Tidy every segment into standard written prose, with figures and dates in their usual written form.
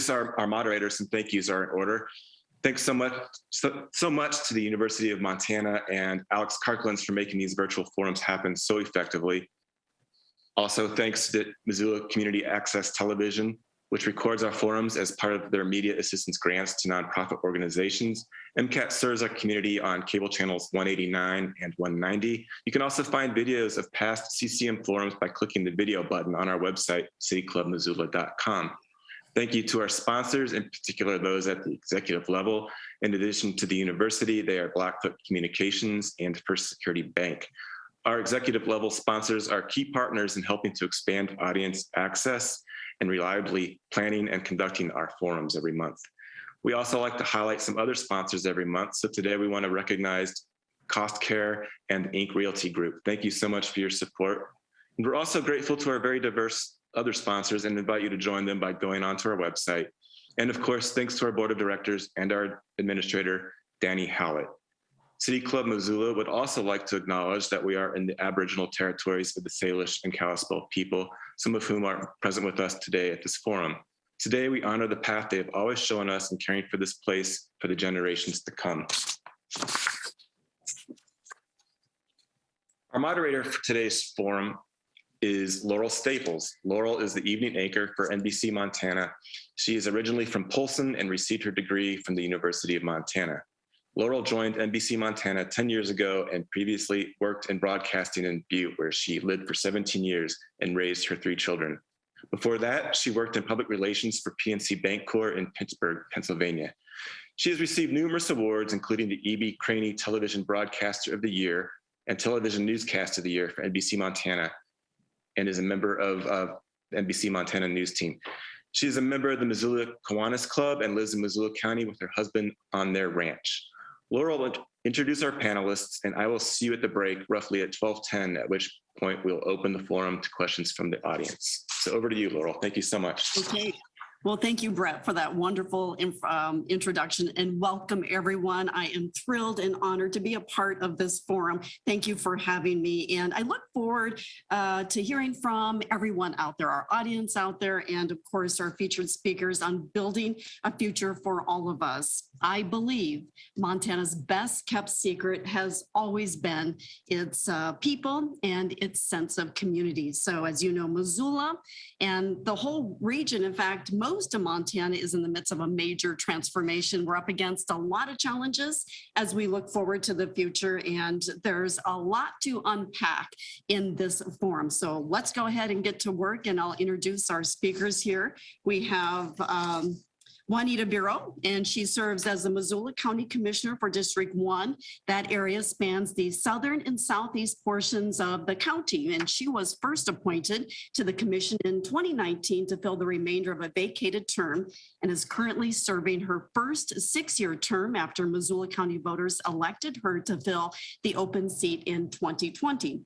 Our moderators, and thank yous are in order. Thanks so much to the University of Montana and Alex Karklins for making these virtual forums happen so effectively. Also, thanks to Missoula Community Access Television, which records our forums as part of their media assistance grants to nonprofit organizations. MCAT serves our community on cable channels 189 and 190. You can also find videos of past CCM forums by clicking the video button on our website, cityclubmissoula.com. Thank you to our sponsors, in particular those at the executive level. In addition to the university, they are Blackfoot Communications and First Security Bank. Our executive level sponsors are key partners in helping to expand audience access and reliably planning and conducting our forums every month. We also like to highlight some other sponsors every month. So today we want to recognize Cost Care and Inc. Realty Group. Thank you so much for your support. And we're also grateful to our very diverse other sponsors and invite you to join them by going onto our website. And of course, thanks to our board of directors and our administrator, Danny Howlett. City Club Missoula would also like to acknowledge that we are in the Aboriginal territories of the Salish and Kalispel people, some of whom are present with us today at this forum. Today, we honor the path they have always shown us in caring for this place for the generations to come. Our moderator for today's forum is Laurel Staples. Laurel is the evening anchor for NBC Montana. She is originally from Polson and received her degree from the University of Montana. Laurel joined NBC Montana 10 years ago and previously worked in broadcasting in Butte, where she lived for 17 years and raised her 3 children. Before that, she worked in public relations for PNC Bancorp in Pittsburgh, Pennsylvania. She has received numerous awards, including the E.B. Craney Television Broadcaster of the Year and Television Newscast of the Year for NBC Montana, and is a member of the NBC Montana News Team. She is a member of the Missoula Kiwanis Club and lives in Missoula County with her husband on their ranch. Laurel will introduce our panelists, and I will see you at the break roughly at 12:10, at which point we'll open the forum to questions from the audience. So over to you, Laurel. Thank you so much. Okay. Well, thank you, Brett, for that wonderful introduction, and welcome everyone. I am thrilled and honored to be a part of this forum. Thank you for having me. And I look forward to hearing from everyone out there, our audience out there, and of course, our featured speakers on building a future for all of us. I believe Montana's best kept secret has always been its people and its sense of community. So as you know, Missoula and the whole region, in fact, most of Montana is in the midst of a major transformation. We're up against a lot of challenges as we look forward to the future, and there's a lot to unpack in this forum. So let's go ahead and get to work, and I'll introduce our speakers here. We have Juanita Bureau, and she serves as the Missoula County Commissioner for District 1. That area spans the southern and southeast portions of the county, and she was first appointed to the commission in 2019 to fill the remainder of a vacated term, and is currently serving her first 6-year term after Missoula County voters elected her to fill the open seat in 2020.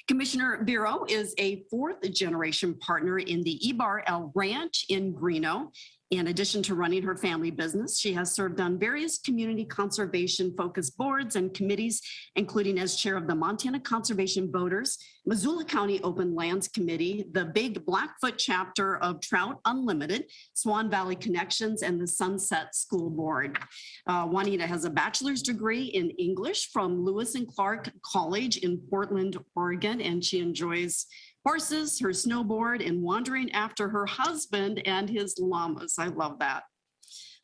Commissioner Bureau is a 4th-generation partner in the Ebar El Ranch in Greeno. In addition to running her family business, she has served on various community conservation-focused boards and committees, including as chair of the Montana Conservation Voters, Missoula County Open Lands Committee, the Big Blackfoot chapter of Trout Unlimited, Swan Valley Connections, and the Sunset School Board. Juanita has a bachelor's degree in English from Lewis and Clark College in Portland, Oregon, and she enjoys horses, her snowboard, and wandering after her husband and his llamas. I love that.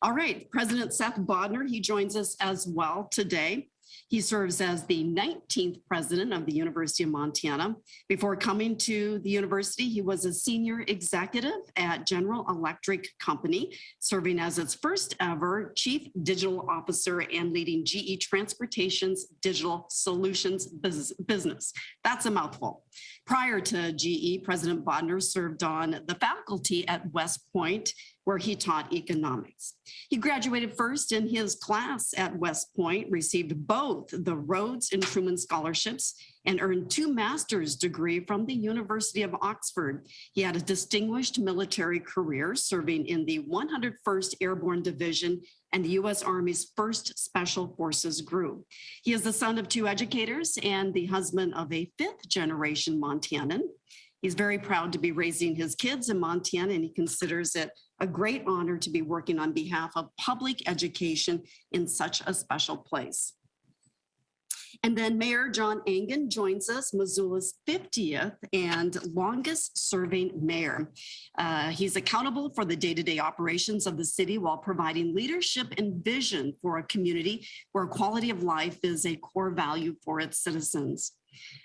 All right, President Seth Bodner, he joins us as well today. He serves as the 19th president of the University of Montana. Before coming to the university, he was a senior executive at General Electric Company, serving as its first ever chief digital officer and leading GE Transportation's digital solutions business. That's a mouthful. Prior to GE, President Bodner served on the faculty at West Point, where he taught economics. He graduated first in his class at West Point, received both the Rhodes and Truman scholarships, and earned 2 master's degrees from the University of Oxford. He had a distinguished military career, serving in the 101st Airborne Division and the U.S. Army's 1st Special Forces Group. He is the son of 2 educators and the husband of a 5th-generation Montanan. He's very proud to be raising his kids in Montana, and he considers it a great honor to be working on behalf of public education in such a special place. And then Mayor John Engen joins us, Missoula's 50th and longest serving mayor. He's accountable for the day-to-day operations of the city while providing leadership and vision for a community where quality of life is a core value for its citizens.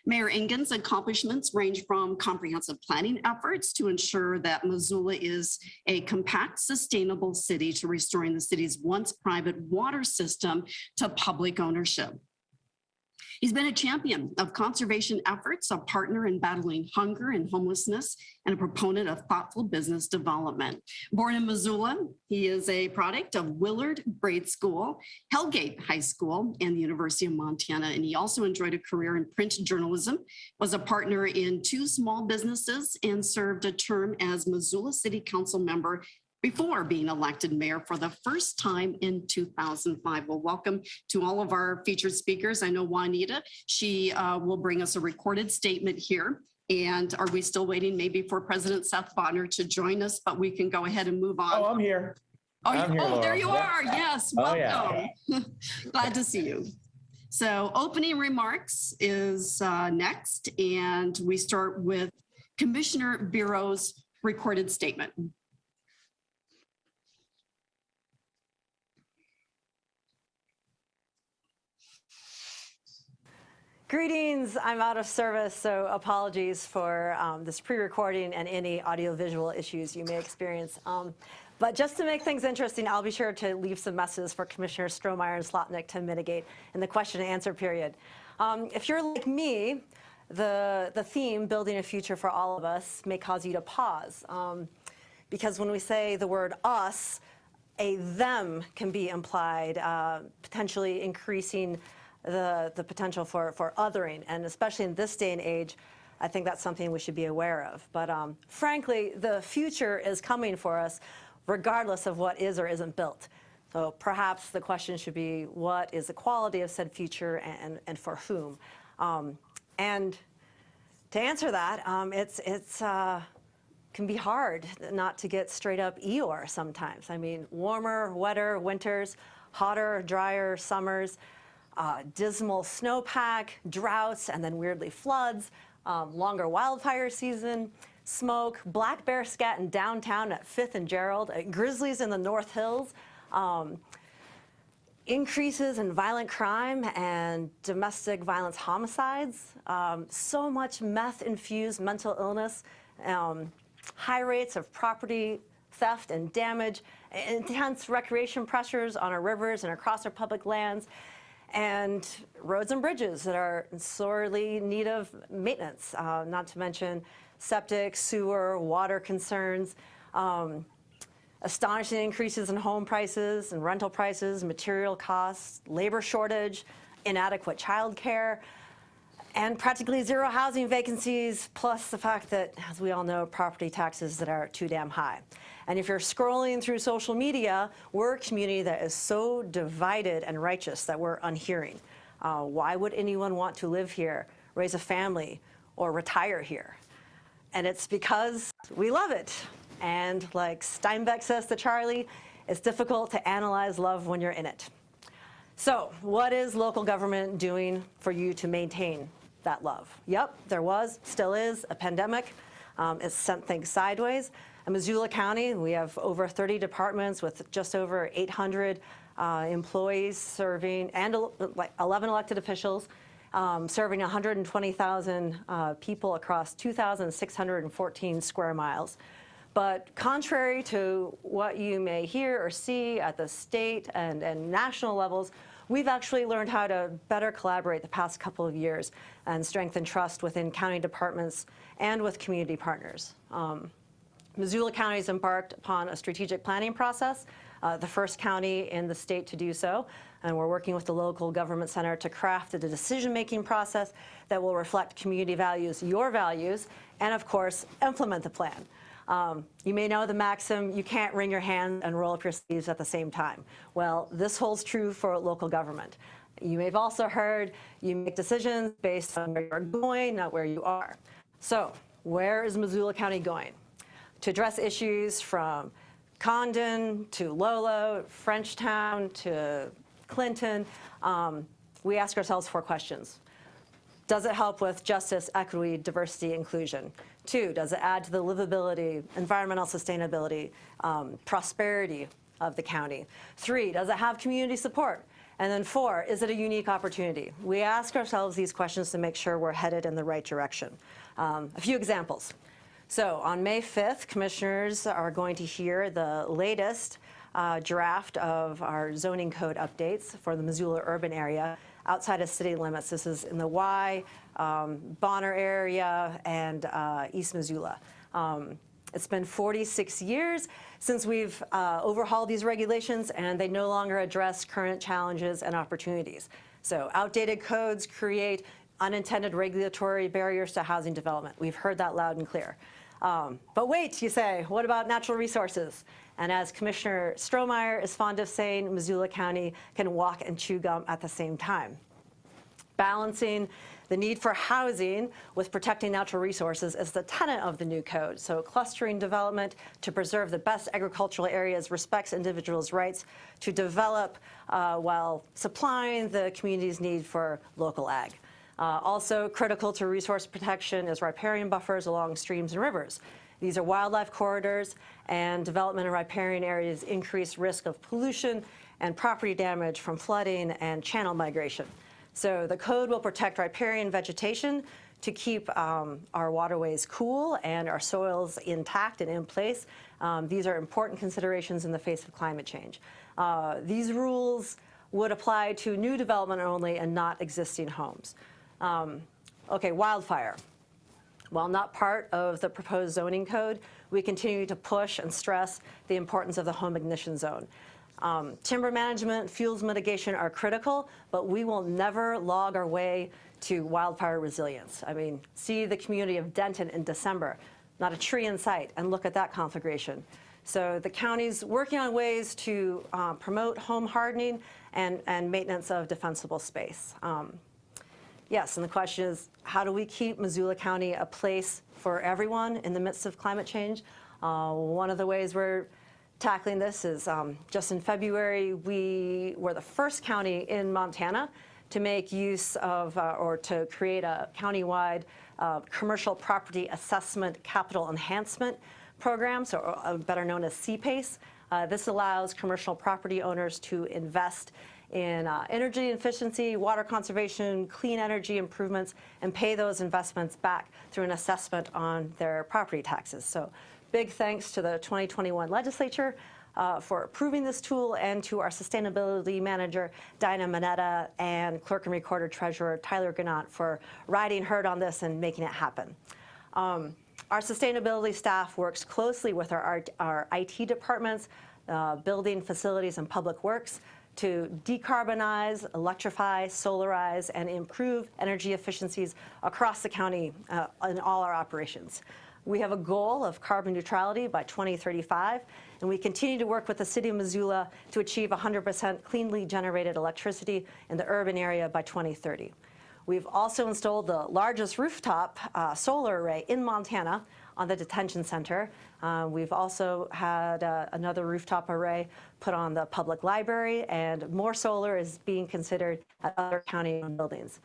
Mayor Engen's accomplishments range from comprehensive planning efforts to ensure that Missoula is a compact, sustainable city to restoring the city's once private water system to public ownership. He's been a champion of conservation efforts, a partner in battling hunger and homelessness, and a proponent of thoughtful business development. Born in Missoula, he is a product of Willard Grade School, Hellgate High School, and the University of Montana. And he also enjoyed a career in print journalism, was a partner in 2 small businesses, and served a term as Missoula City Council member before being elected mayor for the first time in 2005. Well, welcome to all of our featured speakers. I know Juanita, she will bring us a recorded statement here. And are we still waiting maybe for President Seth Bonner to join us, but we can go ahead and move on. Oh, I'm here. Oh, I'm here, there Laura. you are. Yes, welcome. Oh, yeah. Glad to see you. So opening remarks is next, and we start with Commissioner Bureau's recorded statement. Greetings, I'm out of service, so apologies for this pre-recording and any audio-visual issues you may experience. But just to make things interesting, I'll be sure to leave some messages for Commissioner Strohmeyer and Slotnick to mitigate in the question and answer period. If you're like me, the theme, building a future for all of us, may cause you to pause. Because when we say the word us, a them can be implied, potentially increasing the potential for othering, and especially in this day and age, I think that's something we should be aware of. But frankly, the future is coming for us regardless of what is or isn't built. So perhaps the question should be, what is the quality of said future and for whom? And to answer that, it's can be hard not to get straight up Eeyore sometimes. I mean, warmer, wetter winters, hotter, drier summers, dismal snowpack, droughts, and then weirdly floods, longer wildfire season, smoke, black bear scat in downtown at 5th and Gerald, grizzlies in the North Hills, increases in violent crime and domestic violence homicides, so much meth-infused mental illness, high rates of property theft and damage, intense recreation pressures on our rivers and across our public lands, and roads and bridges that are sorely in need of maintenance, not to mention septic, sewer, water concerns, astonishing increases in home prices and rental prices, material costs, labor shortage, inadequate childcare, and practically zero housing vacancies, plus the fact that, as we all know, property taxes that are too damn high. And if you're scrolling through social media, we're a community that is so divided and righteous that we're unhearing. Why would anyone want to live here, raise a family, or retire here? And it's because we love it. And like Steinbeck says to Charlie, it's difficult to analyze love when you're in it. So what is local government doing for you to maintain that love? Yep, there was, still is, a pandemic. It's sent things sideways. In Missoula County, we have over 30 departments with just over 800 employees serving, and 11 elected officials, serving 120,000 people across 2,614 square miles. But contrary to what you may hear or see at the state and national levels, we've actually learned how to better collaborate the past couple of years and strengthen trust within county departments and with community partners. Missoula County has embarked upon a strategic planning process, the first county in the state to do so, and we're working with the local government center to craft a decision-making process that will reflect community values, your values, and of course, implement the plan. You may know the maxim, you can't wring your hands and roll up your sleeves at the same time. Well, this holds true for local government. You may have also heard you make decisions based on where you're going, not where you are. So where is Missoula County going? To address issues from Condon to Lolo, Frenchtown to Clinton, we ask ourselves 4 questions. Does it help with justice, equity, diversity, inclusion? 2, does it add to the livability, environmental sustainability, prosperity of the county? 3, does it have community support? And then 4, is it a unique opportunity? We ask ourselves these questions to make sure we're headed in the right direction. A few examples. So on May 5th, commissioners are going to hear the latest draft of our zoning code updates for the Missoula urban area outside of city limits. This is in the Y, Bonner area, and East Missoula. It's been 46 years since we've overhauled these regulations, and they no longer address current challenges and opportunities. So outdated codes create unintended regulatory barriers to housing development. We've heard that loud and clear. But wait, you say, what about natural resources? And as Commissioner Strohmeyer is fond of saying, Missoula County can walk and chew gum at the same time. Balancing the need for housing with protecting natural resources is the tenet of the new code. So clustering development to preserve the best agricultural areas respects individuals' rights to develop while supplying the community's need for local ag. Also critical to resource protection is riparian buffers along streams and rivers. These are wildlife corridors, and development in riparian areas increase risk of pollution and property damage from flooding and channel migration. So the code will protect riparian vegetation to keep our waterways cool and our soils intact and in place. These are important considerations in the face of climate change. These rules would apply to new development only and not existing homes. Okay, wildfire. While not part of the proposed zoning code, we continue to push and stress the importance of the home ignition zone. Timber management, fuels mitigation are critical, but we will never log our way to wildfire resilience. I mean, see the community of Denton in December, not a tree in sight, and look at that conflagration. So the county's working on ways to promote home hardening and maintenance of defensible space. Yes, and the question is, how do we keep Missoula County a place for everyone in the midst of climate change? One of the ways we're tackling this is just in February, we were the first county in Montana to make use of or to create a countywide commercial property assessment capital enhancement program, so better known as CPACE. This allows commercial property owners to invest in energy efficiency, water conservation, clean energy improvements, and pay those investments back through an assessment on their property taxes. So big thanks to the 2021 legislature for approving this tool, and to our sustainability manager, Dinah Mineta, and clerk and recorder treasurer, Tyler Gannott, for riding herd on this and making it happen. Our sustainability staff works closely with our IT departments, building, facilities, and public works to decarbonize, electrify, solarize, and improve energy efficiencies across the county in all our operations. We have a goal of carbon neutrality by 2035, and we continue to work with the City of Missoula to achieve 100% cleanly generated electricity in the urban area by 2030. We've also installed the largest rooftop solar array in Montana on the detention center. We've also had another rooftop array put on the public library, and more solar is being considered at other county-owned buildings.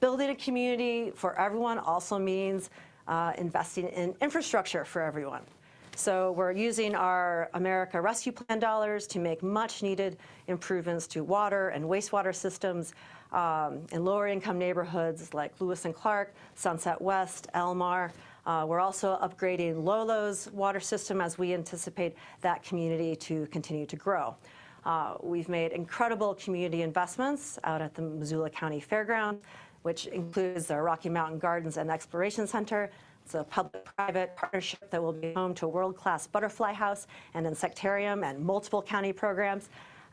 Building a community for everyone also means investing in infrastructure for everyone. So we're using our America Rescue Plan dollars to make much-needed improvements to water and wastewater systems in lower-income neighborhoods like Lewis and Clark, Sunset West, Elmar. We're also upgrading Lolo's water system as we anticipate that community to continue to grow. We've made incredible community investments out at the Missoula County Fairgrounds, which includes the Rocky Mountain Gardens and Exploration Center. It's a public-private partnership that will be home to a world-class butterfly house and insectarium and multiple county programs.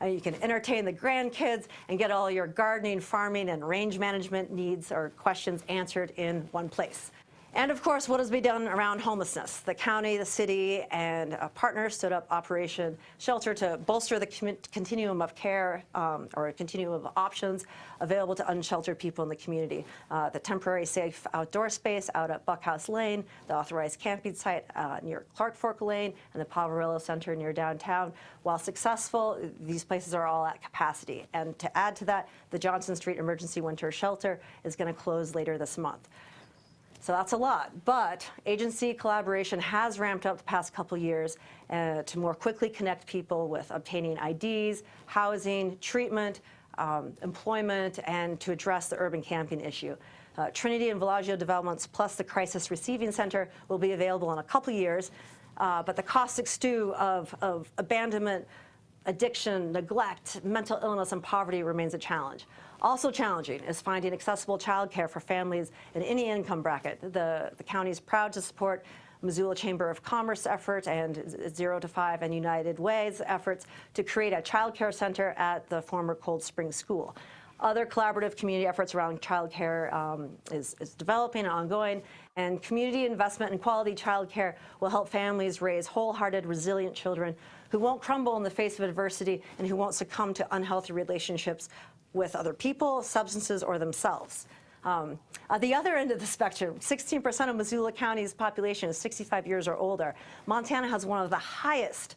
You can entertain the grandkids and get all your gardening, farming, and range management needs or questions answered in one place. And of course, what has been done around homelessness? The county, the city, and partners stood up Operation Shelter to bolster the continuum of care or a continuum of options available to unsheltered people in the community. The temporary safe outdoor space out at Buckhouse Lane, the authorized camping site near Clark Fork Lane, and the Poverillo Center near downtown. While successful, these places are all at capacity. And to add to that, the Johnson Street Emergency Winter Shelter is going to close later this month. So that's a lot, but agency collaboration has ramped up the past couple years to more quickly connect people with obtaining IDs, housing, treatment, employment, and to address the urban camping issue. Trinity and Villaggio developments plus the Crisis Receiving Center will be available in a couple years, but the caustic stew of abandonment, addiction, neglect, mental illness, and poverty remains a challenge. Also challenging is finding accessible childcare for families in any income bracket. The county is proud to support Missoula Chamber of Commerce efforts and 0 to 5 and United Way's efforts to create a childcare center at the former Cold Spring School. Other collaborative community efforts around childcare is developing and ongoing, and community investment in quality childcare will help families raise wholehearted, resilient children who won't crumble in the face of adversity and who won't succumb to unhealthy relationships with other people, substances, or themselves. At the other end of the spectrum, 16% of Missoula County's population is 65 years or older. Montana has one of the highest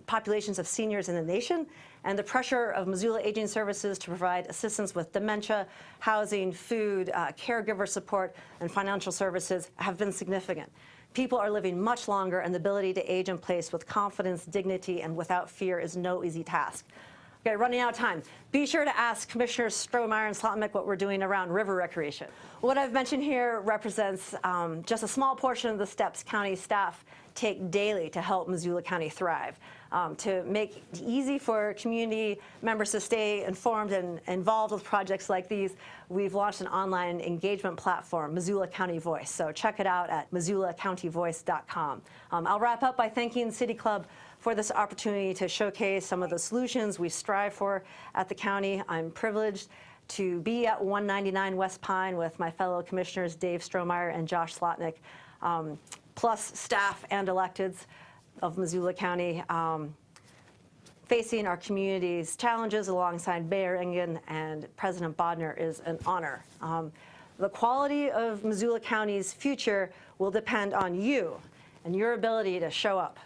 populations of seniors in the nation, and the pressure of Missoula Aging Services to provide assistance with dementia, housing, food, caregiver support, and financial services have been significant. People are living much longer, and the ability to age in place with confidence, dignity, and without fear is no easy task. Okay, running out of time. Be sure to ask Commissioners Strohmeyer and Slotnick what we're doing around river recreation. What I've mentioned here represents just a small portion of the steps county staff take daily to help Missoula County thrive. To make it easy for community members to stay informed and involved with projects like these, we've launched an online engagement platform, Missoula County Voice. So check it out at missoulacountyvoice.com. I'll wrap up by thanking City Club for this opportunity to showcase some of the solutions we strive for at the county. I'm privileged to be at 199 West Pine with my fellow commissioners Dave Strohmeyer and Josh Slotnick, plus staff and electeds of Missoula County, facing our community's challenges alongside Mayor Engen and President Bodner is an honor. The quality of Missoula County's future will depend on you and your ability to show up,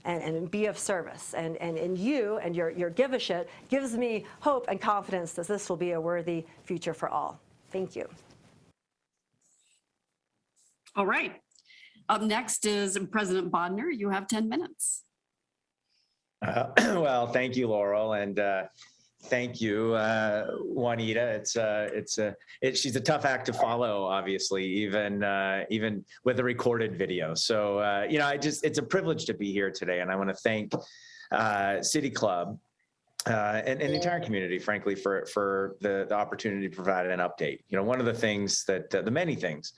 and be of service. And you and your give-a-shit gives me hope and confidence that this will be a worthy future for all. Thank you. All right. Up next is President Bodner. You have 10 minutes. Well, thank you, Laurel, and thank you, Juanita. She's a tough act to follow, obviously, even with a recorded video. So, it's a privilege to be here today, and I want to thank City Club and the entire community, frankly, for the opportunity to provide an update. One of the things the many things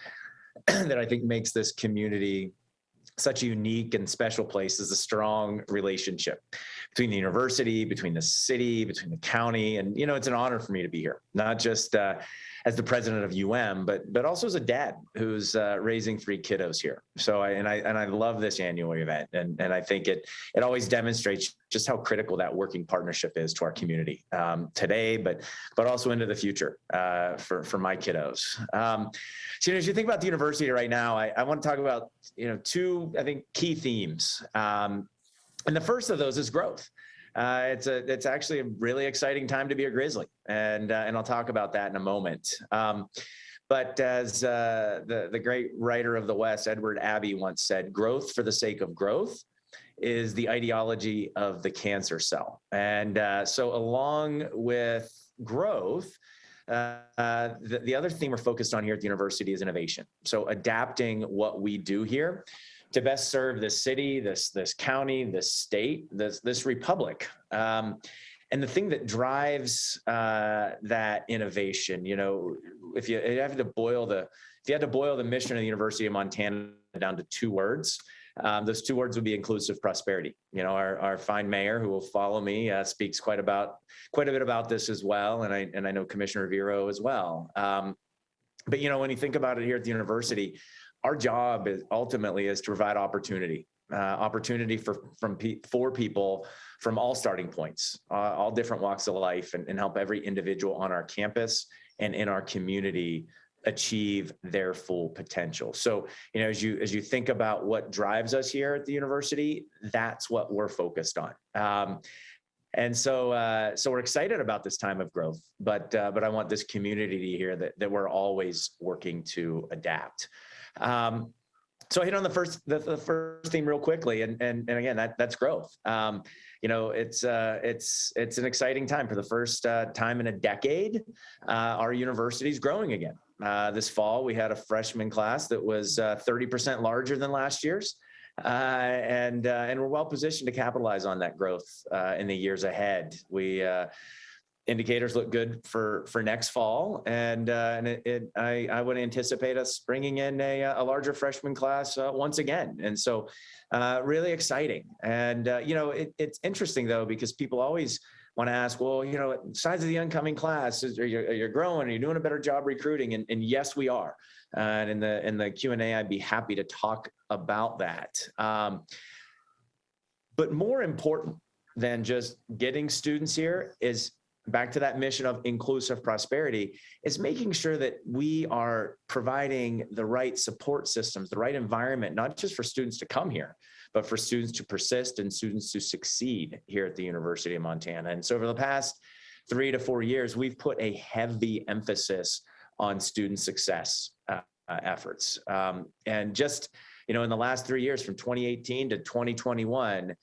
that I think makes this community such a unique and special place is a strong relationship between the university, between the city, between the county. And, it's an honor for me to be here, not just as the president of but also as a dad who's raising 3 kiddos here. So I love this annual event. And I think it always demonstrates just how critical that working partnership is to our community today, but also into the future for my kiddos. So as you think about the university right now, I want to talk about, 2, I think, key themes. And the first of those is growth. It's actually a really exciting time to be a Grizzly, and I'll talk about that in a moment. But as the great writer of the West, Edward Abbey, once said, "Growth for the sake of growth is the ideology of the cancer cell." And so, along with growth, the other theme we're focused on here at the university is innovation. So, adapting what we do here to best serve this city, this county, this state, this republic. And the thing that drives that innovation, if you had to boil the mission of the University of Montana down to 2 words, those 2 words would be inclusive prosperity. Our fine mayor, who will follow me, speaks quite a bit about this as well, and I know Commissioner Vero as well. But, when you think about it here at the university, our job is ultimately is to provide opportunity for people from all starting points, all different walks of life, and help every individual on our campus and in our community achieve their full potential. So, as you think about what drives us here at the university, that's what we're focused on. And so we're excited about this time of growth, but I want this community to hear that we're always working to adapt. So I hit on the first theme real quickly, and again, that's growth. It's an exciting time. For the first time in a decade, our university is growing again. This fall, we had a freshman class that was 30% larger than last year's, and we're well positioned to capitalize on that growth in the years ahead. Indicators look good for next fall, and I would anticipate us bringing in a larger freshman class once again, and so really exciting. And it's interesting though, because people always want to ask, well, size of the incoming class, are you growing? Are you doing a better job recruiting? And yes, we are. And in the Q&A, I'd be happy to talk about that. But more important than just getting students here is back to that mission of inclusive prosperity, is making sure that we are providing the right support systems, the right environment, not just for students to come here, but for students to persist and students to succeed here at the University of Montana. And so over the past 3 to 4 years, we've put a heavy emphasis on student success efforts. And just, in the last 3 years, from 2018 to 2021,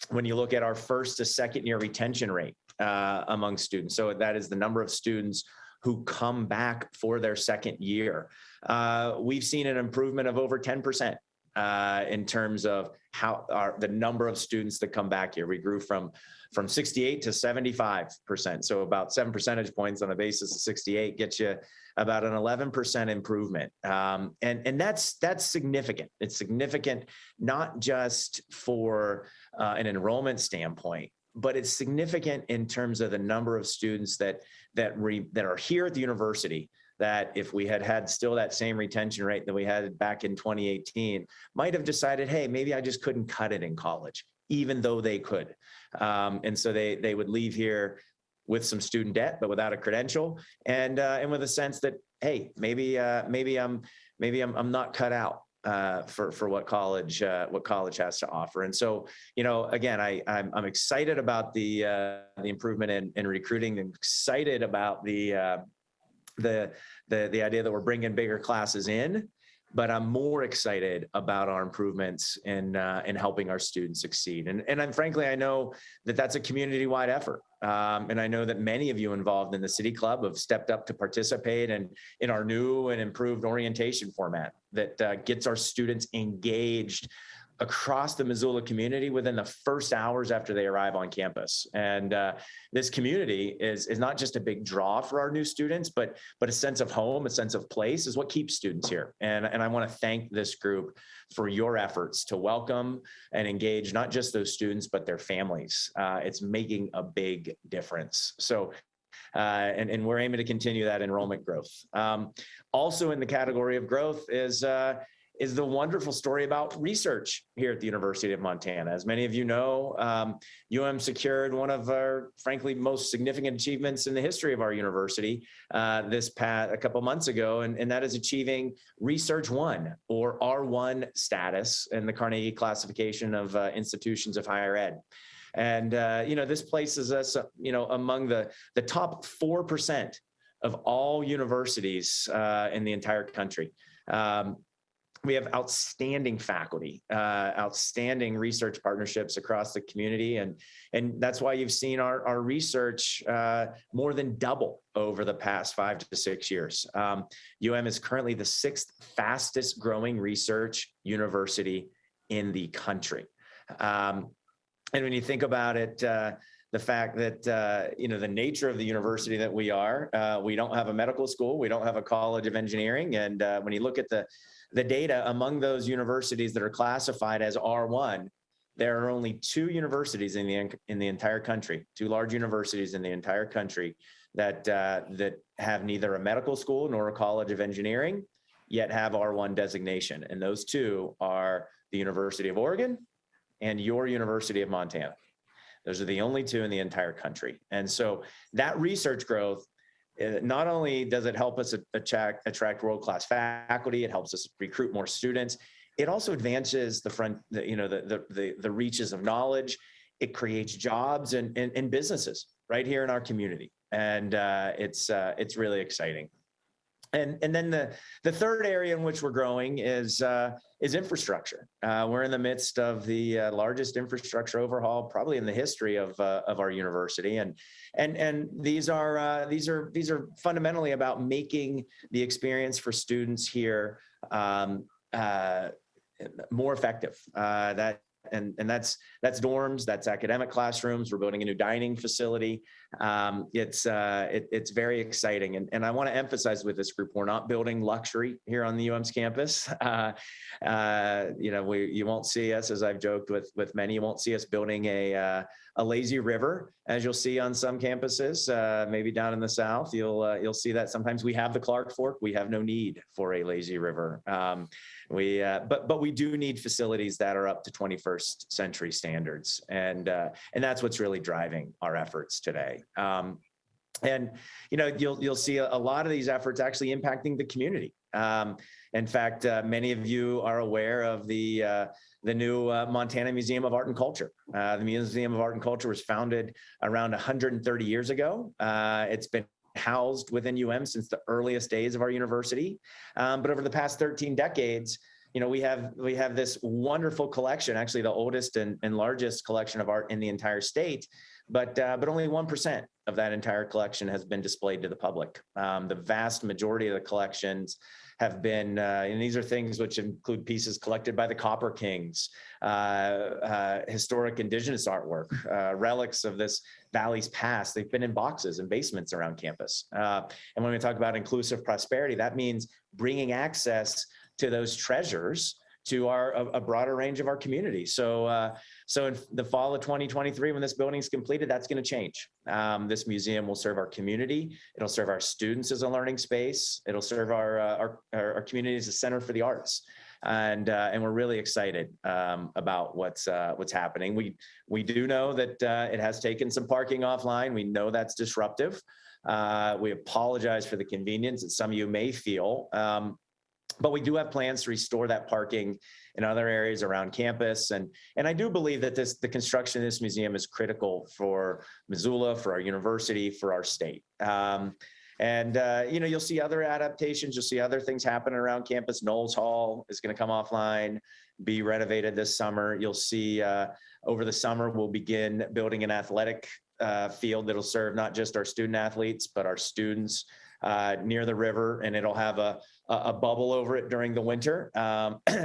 when you look at our first to second year retention rate among students, so that is the number of students who come back for their second year, we've seen an improvement of over 10% in terms of the number of students that come back here. We grew from 68 to 75%. So about 7 percentage points on a basis of 68 gets you about an 11% improvement. And that's significant. It's significant, not just for an enrollment standpoint, but it's significant in terms of the number of students that are here at the university, that if we had still that same retention rate that we had back in 2018, might have decided, hey, maybe I just couldn't cut it in college, even though they could. And so they would leave here with some student debt, but without a credential, and with a sense that, hey, maybe I'm not cut out for what college has to offer. And so, again, I'm excited about the improvement in recruiting, and excited about the idea that we're bringing bigger classes in, but I'm more excited about our improvements in helping our students succeed. And frankly, I know that that's a community-wide effort. And I know that many of you involved in the City Club have stepped up to participate in our new and improved orientation format that gets our students engaged across the Missoula community within the first hours after they arrive on campus. And this community is not just a big draw for our new students, but a sense of home, a sense of place is what keeps students here. And I want to thank this group for your efforts to welcome and engage not just those students, but their families. It's making a big difference. So and we're aiming to continue that enrollment growth. Also in the category of growth is the wonderful story about research here at the University of Montana. As many of you know, secured one of our, frankly, most significant achievements in the history of our university a couple months ago, and that is achieving Research 1, or R1 status in the Carnegie classification of institutions of higher ed. And, this places us, among the top 4% of all universities in the entire country. We have outstanding faculty, outstanding research partnerships across the community. And that's why you've seen our research more than double over the past 5 to 6 years. is currently the 6th fastest growing research university in the country. And when you think about it, the fact that, the nature of the university that we don't have a medical school, we don't have a college of engineering. And when you look at the data among those universities that are classified as R1, there are only 2 universities in the entire country, 2 large universities in the entire country that have neither a medical school nor a college of engineering, yet have R1 designation. And those two are the University of Oregon and your University of Montana. Those are the only two in the entire country. And so that research growth, not only does it help us attract world-class faculty, it helps us recruit more students, it also advances the reaches of knowledge. It creates jobs and businesses right here in our community. And it's really exciting. And then the third area in which we're growing is infrastructure. We're in the midst of the largest infrastructure overhaul probably in the history of our university, and these are fundamentally about making the experience for students here more effective. That's dorms, that's academic classrooms. We're building a new dining facility. It's very exciting. And I want to emphasize with this group, we're not building luxury here on the UM's campus. You won't see us, as I've joked with many, you won't see us building a lazy river, as you'll see on some campuses, maybe down in the South. You'll see that sometimes we have the Clark Fork. We have no need for a lazy river. But we do need facilities that are up to 21st century standards, and that's what's really driving our efforts today. You'll see a lot of these efforts actually impacting the community. In fact, many of you are aware of the new Montana Museum of Art and Culture. The Museum of Art and Culture was founded around 130 years ago. It's been housed within since the earliest days of our university. But over the past 13 decades, we have this wonderful collection, actually the oldest and largest collection of art in the entire state, but only 1% of that entire collection has been displayed to the public. The vast majority of the collections have been, and these are things which include pieces collected by the Copper Kings, historic indigenous artwork, relics of this valley's past. They've been in boxes and basements around campus. And when we talk about inclusive prosperity, that means bringing access to those treasures to a broader range of our community. So in the fall of 2023, when this building is completed, that's going to change. This museum will serve our community. It'll serve our students as a learning space. It'll serve our community as a center for the arts. And we're really excited about what's happening. We do know that it has taken some parking offline. We know that's disruptive. We apologize for the convenience that some of you may feel. But we do have plans to restore that parking in other areas around campus. And I do believe that the construction of this museum is critical for Missoula, for our university, for our state. You'll see other adaptations. You'll see other things happen around campus. Knowles Hall is going to come offline, be renovated this summer. You'll see over the summer, we'll begin building an athletic field that'll serve not just our student athletes, but our students near the river, and it'll have a bubble over it during the winter,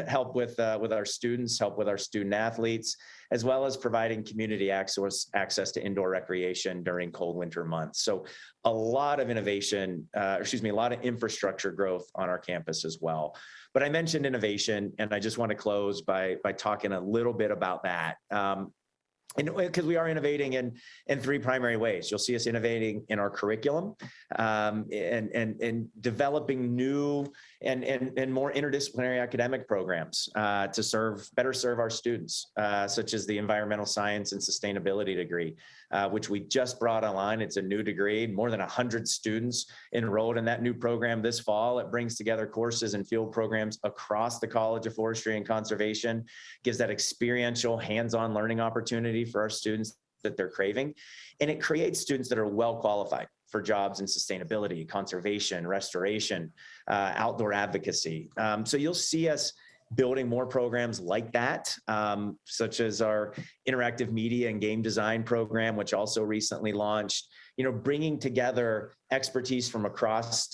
help with our students, help with our student athletes, as well as providing community access to indoor recreation during cold winter months. So a lot of innovation, a lot of infrastructure growth on our campus as well. But I mentioned innovation, and I just want to close by talking a little bit about that. Because we are innovating in three primary ways. You'll see us innovating in our curriculum and developing new and more interdisciplinary academic programs to better serve our students, such as the environmental science and sustainability degree, which we just brought online. It's a new degree, more than 100 students enrolled in that new program this fall. It brings together courses and field programs across the College of Forestry and Conservation, gives that experiential hands-on learning opportunity for our students that they're craving. And it creates students that are well qualified for jobs in sustainability, conservation, restoration, outdoor advocacy. So you'll see us building more programs like that, such as our interactive media and game design program, which also recently launched, bringing together expertise from across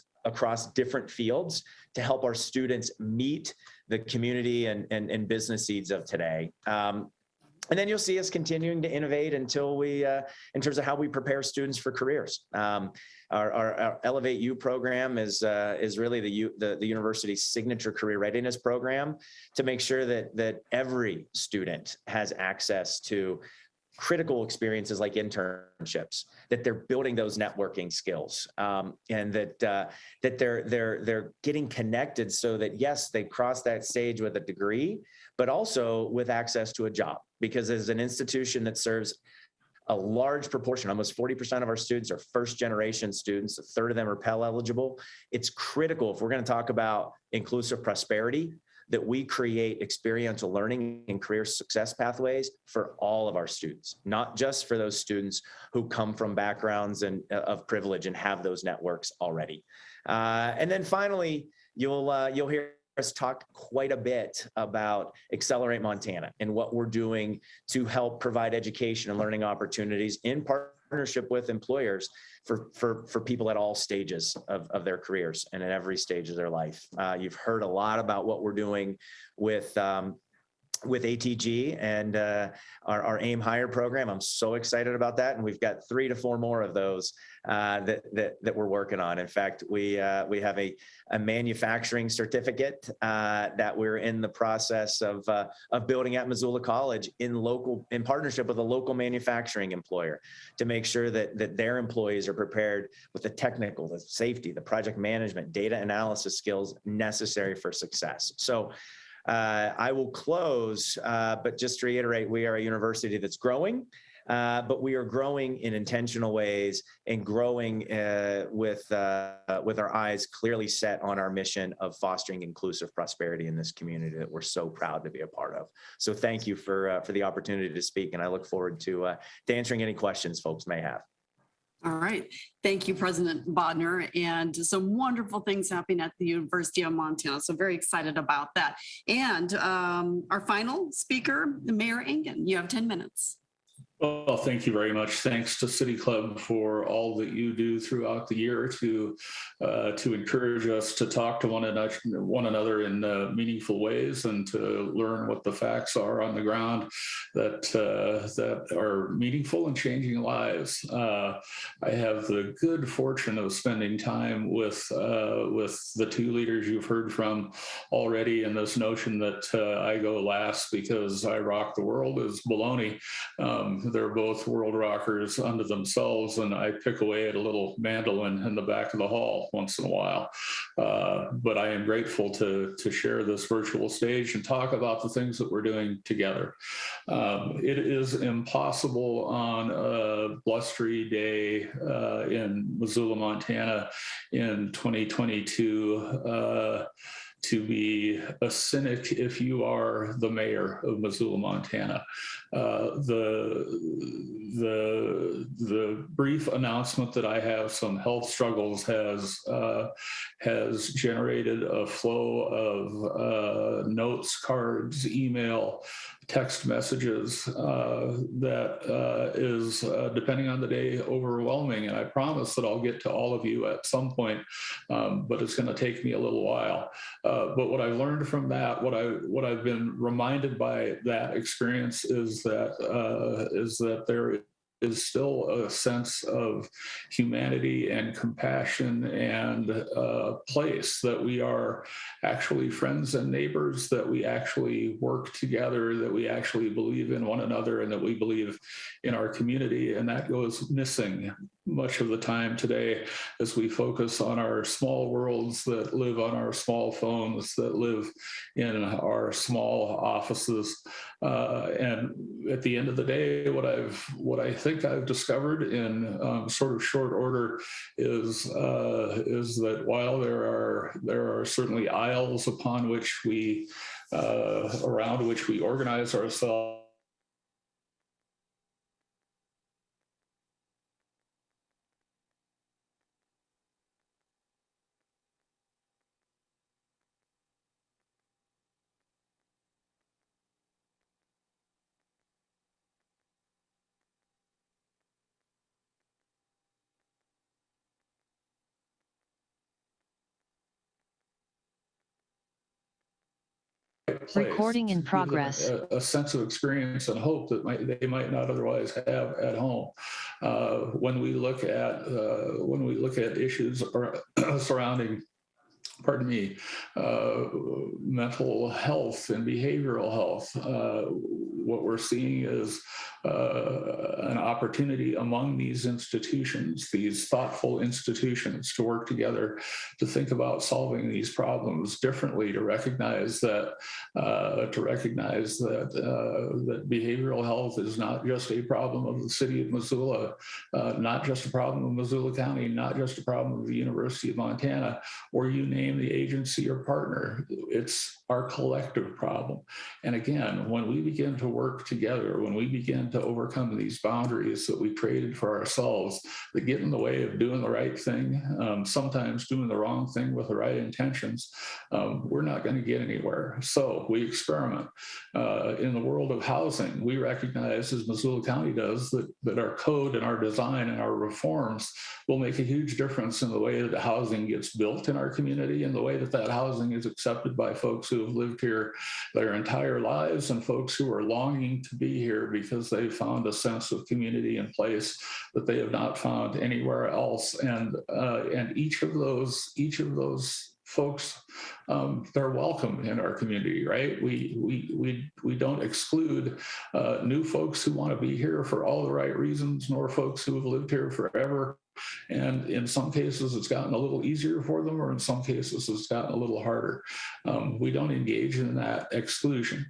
different fields to help our students meet the community and business needs of today. And then you'll see us continuing to innovate until we, in terms of how we prepare students for careers. Our Elevate U program is really the university's signature career readiness program to make sure that every student has access to critical experiences like internships, that they're building those networking skills, and that they're getting connected so that, yes, they cross that stage with a degree, but also with access to a job. Because as an institution that serves a large proportion, almost 40% of our students are first generation students, a third of them are Pell eligible. It's critical, if we're going to talk about inclusive prosperity, that we create experiential learning and career success pathways for all of our students, not just for those students who come from backgrounds of privilege and have those networks already. And then finally, you'll hear us talk quite a bit about Accelerate Montana and what we're doing to help provide education and learning opportunities in partnership with employers for people at all stages of their careers and at every stage of their life. You've heard a lot about what we're doing with ATG and our AIM Hire program. I'm so excited about that, and we've got 3 to 4 more of those that we're working on. In fact, we have a manufacturing certificate that we're in the process of building at Missoula College in partnership with a local manufacturing employer to make sure that their employees are prepared with the technical, the safety, the project management, data analysis skills necessary for success. So I will close, but just to reiterate, we are a university that's growing, but we are growing in intentional ways and growing with our eyes clearly set on our mission of fostering inclusive prosperity in this community that we're so proud to be a part of. So thank you for the opportunity to speak, and I look forward to answering any questions folks may have. All right. Thank you, President Bodner. And some wonderful things happening at the University of Montana. So very excited about that. And our final speaker, Mayor Engen, you have 10 minutes. Well, thank you very much. Thanks to City Club for all that you do throughout the year to encourage us to talk to one another in meaningful ways and to learn what the facts are on the ground that are meaningful and changing lives. I have the good fortune of spending time with the 2 leaders you've heard from already, and this notion that I go last because I rock the world is baloney. They're both world rockers unto themselves, and I pick away at a little mandolin in the back of the hall once in a while. But I am grateful to share this virtual stage and talk about the things that we're doing together. It is impossible on a blustery day in Missoula, Montana in 2022 to be a cynic if you are the mayor of Missoula, Montana. The brief announcement that I have some health struggles has generated a flow of notes, cards, email, text messages that is, depending on the day, overwhelming. And I promise that I'll get to all of you at some point, but it's going to take me a little while. But what I've learned from that, what I've been reminded by that experience is that there is still a sense of humanity and compassion and place, that we are actually friends and neighbors, that we actually work together, that we actually believe in one another, and that we believe in our community. And that goes missing much of the time today as we focus on our small worlds that live on our small phones, that live in our small offices. And at the end of the day, what I think I've discovered in sort of short order is that while there are certainly aisles upon which we around which we organize ourselves, Recording in progress. A sense of experience and hope that they might not otherwise have at home. When we look at issues surrounding, mental health and behavioral health, what we're seeing is an opportunity among these institutions, these thoughtful institutions, to work together to think about solving these problems differently, to recognize that that behavioral health is not just a problem of the city of Missoula, not just a problem of Missoula County, not just a problem of the University of Montana, or you name the agency or partner. It's our collective problem. And again, when we begin to work together, when we begin to overcome these boundaries that we created for ourselves that get in the way of doing the right thing, sometimes doing the wrong thing with the right intentions, we're not going to get anywhere. So we experiment. In the world of housing, we recognize, as Missoula County does, that our code and our design and our reforms will make a huge difference in the way that the housing gets built in our community and the way that that housing is accepted by folks who have lived here their entire lives and folks who are longing to be here because they've found a sense of community and place that they have not found anywhere else. And each of those folks, they're welcome in our community, right? We don't exclude new folks who want to be here for all the right reasons, nor folks who have lived here forever. And in some cases, it's gotten a little easier for them, or in some cases, it's gotten a little harder. We don't engage in that exclusion.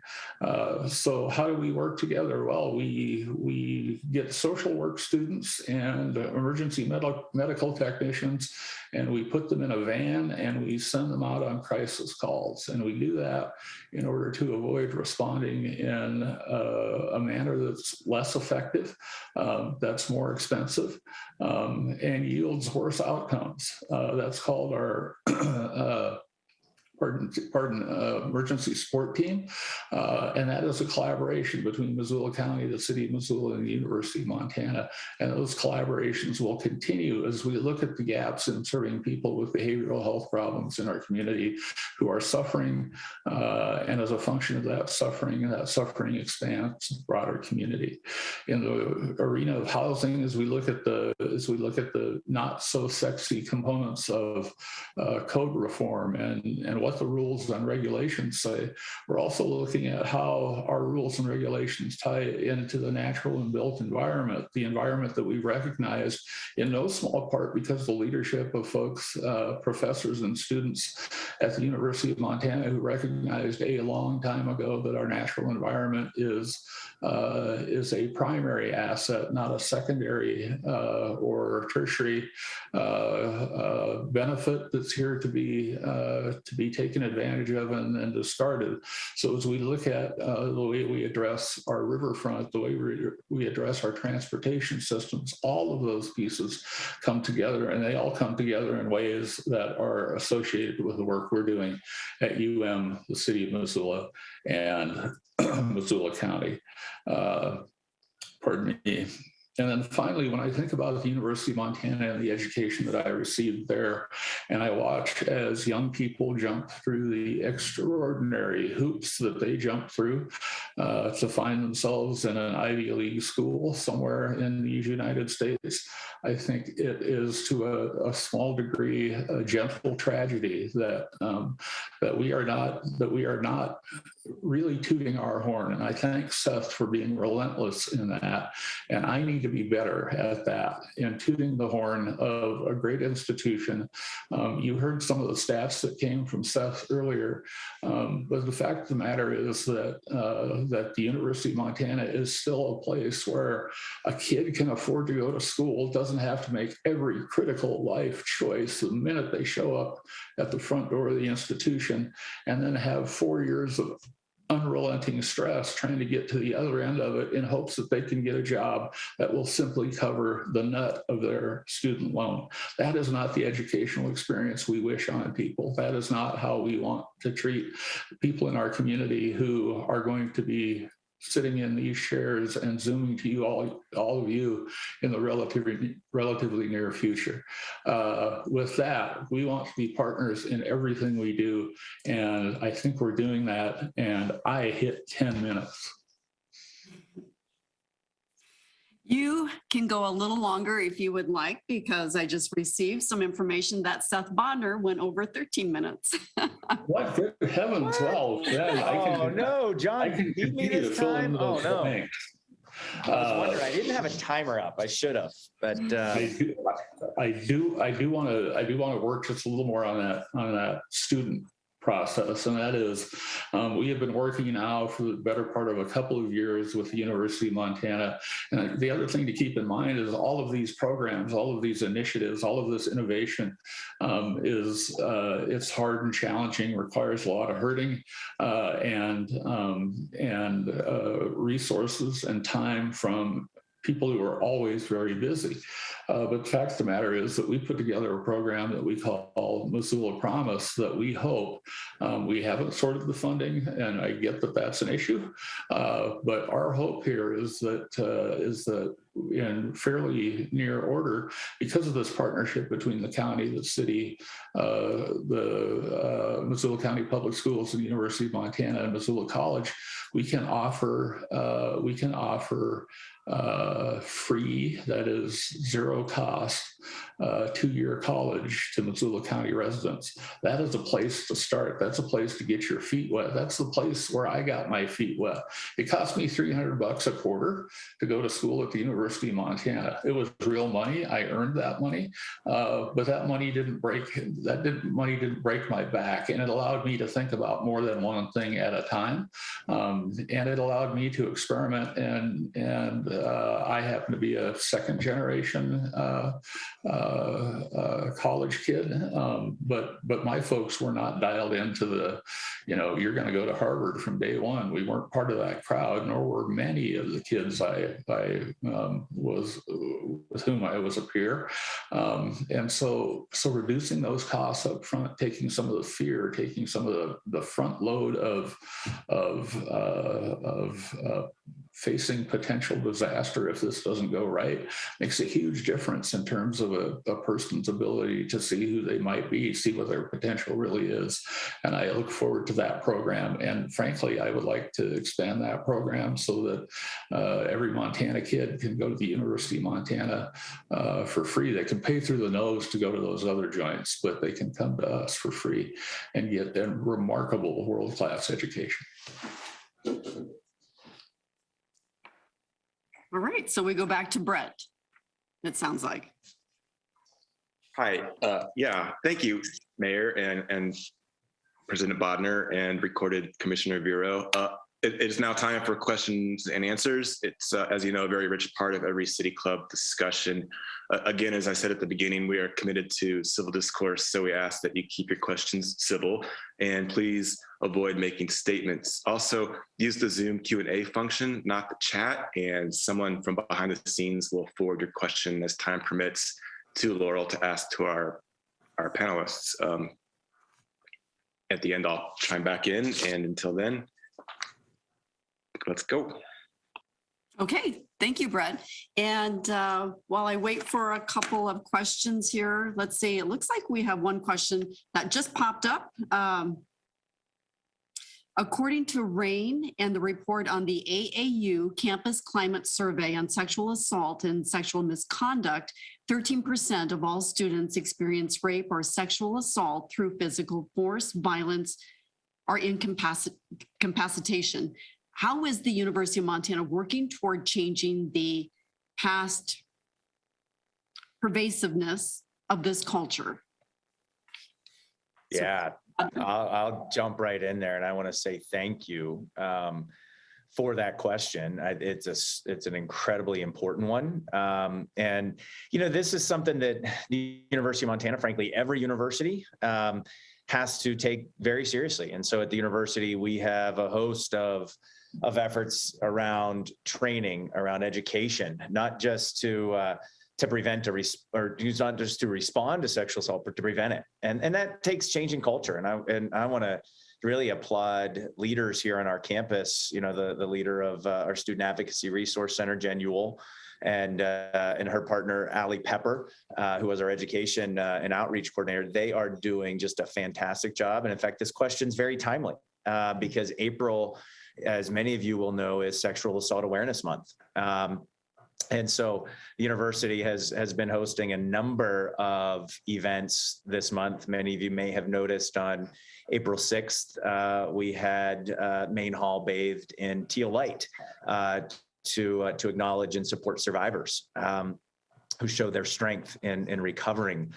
So how do we work together? Well, we get social work students and emergency medical technicians, and we put them in a van and we send them out on crisis calls. And we do that in order to avoid responding in a manner that's less effective, that's more expensive, and yields worse outcomes. That's called our emergency support team. And that is a collaboration between Missoula County, the city of Missoula, and the University of Montana. And those collaborations will continue as we look at the gaps in serving people with behavioral health problems in our community who are suffering. And as a function of that suffering expands the broader community. In the arena of housing, as we look at the not so sexy components of code reform and what the rules and regulations say, we're also looking at how our rules and regulations tie into the natural and built environment, the environment that we recognize in no small part because the leadership of folks, professors and students at the University of Montana who recognized a long time ago that our natural environment is a primary asset, not a secondary or tertiary benefit that's here to be taken advantage of and discarded. So as we look at the way we address our riverfront, the way we address our transportation systems, all of those pieces come together, and they all come together in ways that are associated with the work we're doing at UM, the city of Missoula, and Missoula County. Pardon me. And then finally, when I think about the University of Montana and the education that I received there, and I watched as young people jump through the extraordinary hoops that they jumped through to find themselves in an Ivy League school somewhere in the United States, I think it is to a small degree a gentle tragedy that we are not really tooting our horn. And I thank Seth for being relentless in that. And I need to be better at that, in tooting the horn of a great institution. You heard some of the stats that came from Seth earlier, but the fact of the matter is that the University of Montana is still a place where a kid can afford to go to school, doesn't have to make every critical life choice the minute they show up at the front door of the institution, and then have 4 years of unrelenting stress trying to get to the other end of it in hopes that they can get a job that will simply cover the nut of their student loan. That is not the educational experience we wish on people. That is not how we want to treat people in our community who are going to be sitting in these chairs and Zooming to you, all of you, in the relatively near future. With that, we want to be partners in everything we do, and I think we're doing that, and I hit 10 minutes. You can go a little longer if you would like, because I just received some information that Seth Bodner went over 13 minutes. What? Good heavens! Well, yeah, Oh no, I John, can beat me continue this to fill in time. Oh those no. blanks. I was wondering, I didn't have a timer up. I should have, but I do want to work just a little more on that student process, and that is we have been working now for the better part of a couple of years with the University of Montana. And the other thing to keep in mind is all of these programs, all of these initiatives, all of this innovation it's hard and challenging, requires a lot of herding and resources and time from people who are always very busy. But the fact of the matter is that we put together a program that we call Missoula Promise that we hope, we haven't sorted the funding, and I get that that's an issue, but our hope here is that in fairly near order, because of this partnership between the county, the city, the Missoula County Public Schools, and the University of Montana and Missoula College, we can offer free, that is zero cost, 2-year college to Missoula County residents. That is a place to start. That's a place to get your feet wet. That's the place where I got my feet wet. It cost me $300 a quarter to go to school at the University of Montana. It was real money. I earned that money, but that money didn't break my back, and it allowed me to think about more than one thing at a time, and it allowed me to experiment. And I happen to be a second generation college kid, but my folks were not dialed into the, you're going to go to Harvard from day one. We weren't part of that crowd, nor were many of the kids I was with whom I was a peer, and so reducing those costs up front, taking some of the fear, taking some of the front load of facing potential disaster if this doesn't go right, makes a huge difference in terms of a person's ability to see who they might be, see what their potential really is. And I look forward to that program. And frankly, I would like to expand that program so that every Montana kid can go to the University of Montana for free. They can pay through the nose to go to those other joints, but they can come to us for free and get a remarkable world-class education. All right, so we go back to Brett, it sounds like. Hi, yeah, thank you, Mayor and President Bodner and Recorded Commissioner Vero. It is now time for questions and answers. It's, as you know, a very rich part of every City Club discussion. Again, as I said at the beginning, we are committed to civil discourse, so we ask that you keep your questions civil and please avoid making statements. Also, use the Zoom Q&A function, not the chat, and someone from behind the scenes will forward your question as time permits to Laurel to ask to our panelists. At the end, I'll chime back in, and until then, let's go. Okay, thank you, Brett. And while I wait for a couple of questions here, let's see, it looks like we have one question that just popped up. According to RAIN and the report on the AAU Campus Climate Survey on Sexual Assault and Sexual Misconduct, 13% of all students experience rape or sexual assault through physical force, violence, or incapacitation. How is the University of Montana working toward changing the past pervasiveness of this culture? Yeah, I'll jump right in there, and I want to say thank you for that question. It's an incredibly important one, and this is something that the University of Montana, frankly, every university has to take very seriously. And so at the university, we have a host of efforts around training, around education, not just to prevent or not just to respond to sexual assault, but to prevent it. And that takes changing culture. And I want to really applaud leaders here on our campus, the leader of our Student Advocacy Resource Center, Jen Ewell, and her partner, Allie Pepper, who was our education and outreach coordinator. They are doing just a fantastic job. And in fact, this question is very timely because April, as many of you will know, is Sexual Assault Awareness Month. And so the university has been hosting a number of events this month. Many of you may have noticed on April 6th, we had Main Hall bathed in teal light to acknowledge and support survivors who show their strength in recovering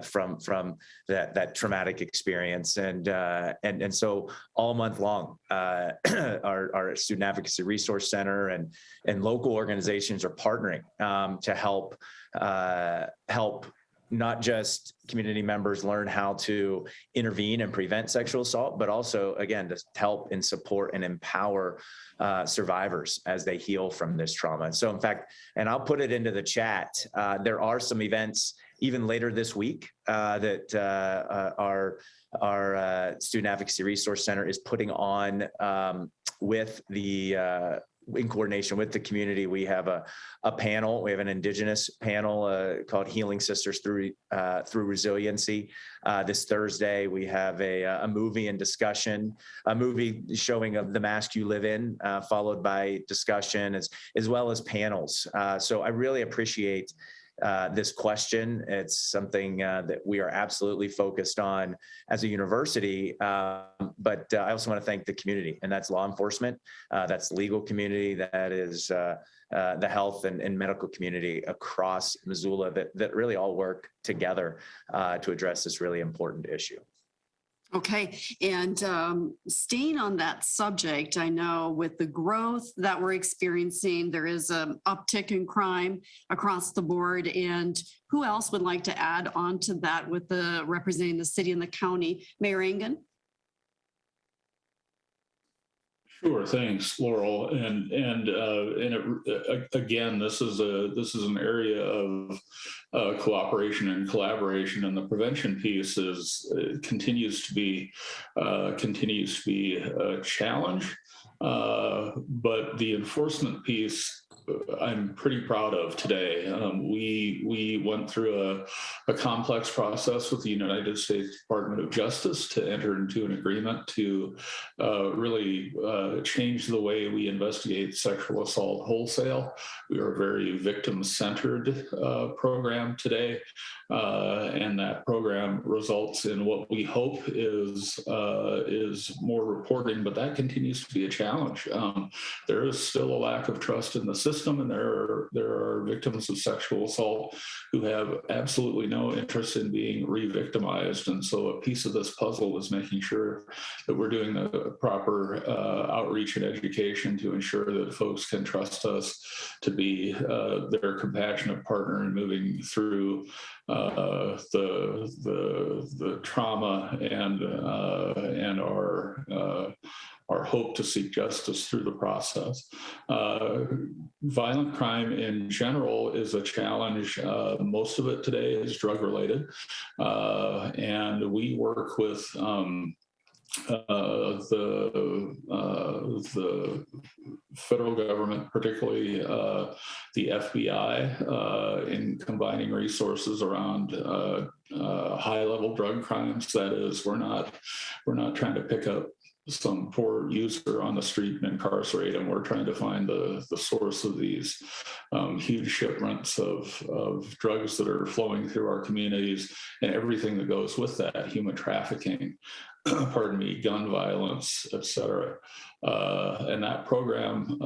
from that traumatic experience. And so all month long, our Student Advocacy Resource Center and local organizations are partnering to help not just community members learn how to intervene and prevent sexual assault, but also, again, to help and support and empower survivors as they heal from this trauma. So in fact, and I'll put it into the chat, there are some events even later this week that our Student Advocacy Resource Center is putting on with the in coordination with the community. We have a panel. We have an Indigenous panel called Healing Sisters Through Resiliency. This Thursday, we have a movie and discussion, a movie showing of The Mask You Live In, followed by discussion as well as panels. So I really appreciate this question. It's something that we are absolutely focused on as a university, but I also want to thank the community, and that's law enforcement, that's legal community, that is the health and medical community across Missoula that really all work together to address this really important issue. Okay, and staying on that subject, I know with the growth that we're experiencing, there is an uptick in crime across the board. And who else would like to add on to that with representing the city and the county? Mayor Engen? Sure, thanks, Laurel. And again, this is an area of cooperation and collaboration, and the prevention piece continues to be a challenge. But the enforcement piece, I'm pretty proud of today. We went through a complex process with the United States Department of Justice to enter into an agreement to really change the way we investigate sexual assault wholesale. We are a very victim-centered program today, and that program results in what we hope is more reporting, but that continues to be a challenge. There is still a lack of trust in the system, and there are victims of sexual assault who have absolutely no interest in being re-victimized. And so a piece of this puzzle is making sure that we're doing the proper outreach and education to ensure that folks can trust us to be their compassionate partner in moving through the trauma and our hope to seek justice through the process. Violent crime in general is a challenge. Most of it today is drug related. And we work with the federal government, particularly the FBI, in combining resources around high-level drug crimes. That is, we're not trying to pick up some poor user on the street and incarcerate them. We're trying to find the source of these huge shipments of drugs that are flowing through our communities and everything that goes with that: human trafficking, gun violence, et cetera. And that program,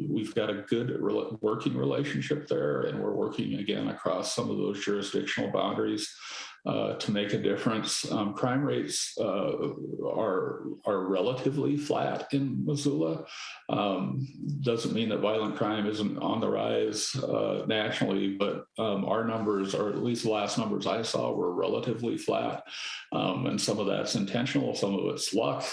we've got a good working relationship there, and we're working again across some of those jurisdictional boundaries to make a difference. Crime rates are relatively flat in Missoula. Doesn't mean that violent crime isn't on the rise nationally, but our numbers, or at least the last numbers I saw, were relatively flat. And some of that's intentional, some of it's luck,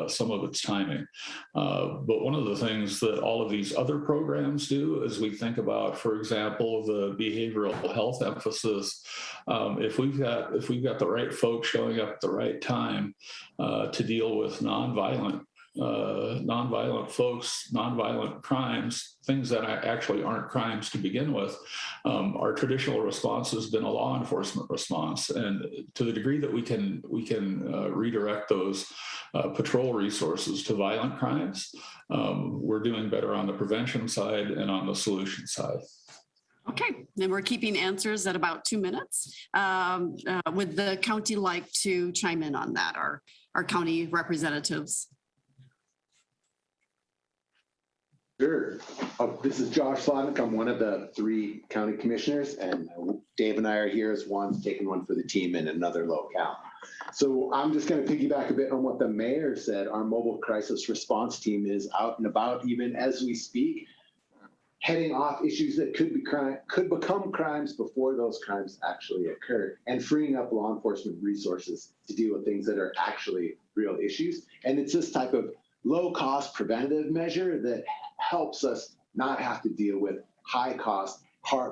some of it's timing. But one of the things that all of these other programs do is we think about, for example, the behavioral health emphasis. If we've got the right folks showing up at the right time to deal with nonviolent nonviolent folks, nonviolent crimes, things that actually aren't crimes to begin with, our traditional response has been a law enforcement response. And to the degree that we can redirect those patrol resources to violent crimes, we're doing better on the prevention side and on the solution side. Okay, then we're keeping answers at about 2 minutes. Would the county like to chime in on that, our county representatives? Sure. This is Josh Slavik. I'm one of the 3 county commissioners, and Dave and I are here as one, taking one for the team in another locale. So I'm just going to piggyback a bit on what the mayor said. Our mobile crisis response team is out and about even as we speak, heading off issues that could become crimes before those crimes actually occur, and freeing up law enforcement resources to deal with things that are actually real issues. And it's this type of low-cost preventative measure that helps us not have to deal with high-cost,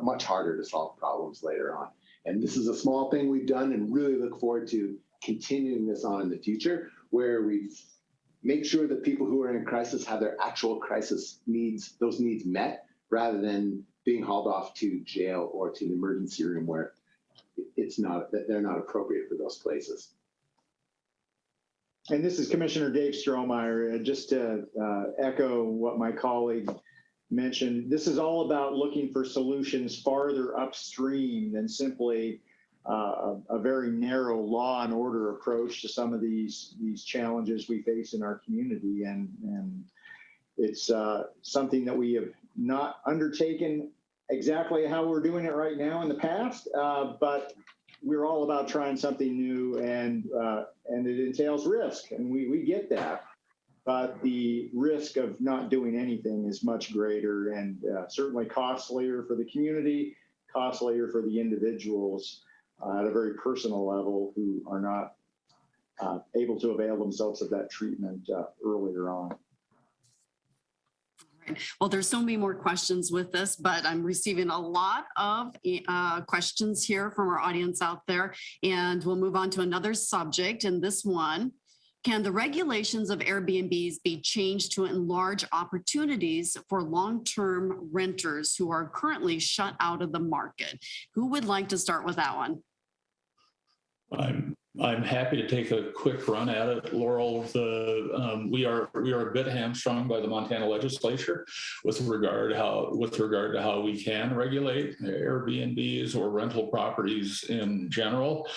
much harder to solve problems later on. And this is a small thing we've done, and really look forward to continuing this on in the future, where we make sure that people who are in crisis have their actual crisis needs, those needs met, rather than being hauled off to jail or to the emergency room where they're not appropriate for those places. And this is Commissioner Dave Strohmeyer. Just to echo what my colleague mentioned, this is all about looking for solutions farther upstream than simply a very narrow law and order approach to some of these challenges we face in our community. And it's something that we have not undertaken exactly how we're doing it right now in the past, but we're all about trying something new, and it entails risk, and we get that. But the risk of not doing anything is much greater, and certainly costlier for the community, costlier for the individuals at a very personal level who are not able to avail themselves of that treatment earlier on. Well, there's so many more questions with this, but I'm receiving a lot of questions here from our audience out there, and we'll move on to another subject. And this one, can the regulations of Airbnbs be changed to enlarge opportunities for long-term renters who are currently shut out of the market? Who would like to start with that one? I'm happy to take a quick run at it, Laurel. We are a bit hamstrung by the Montana legislature with regard to how we can regulate Airbnbs or rental properties in general.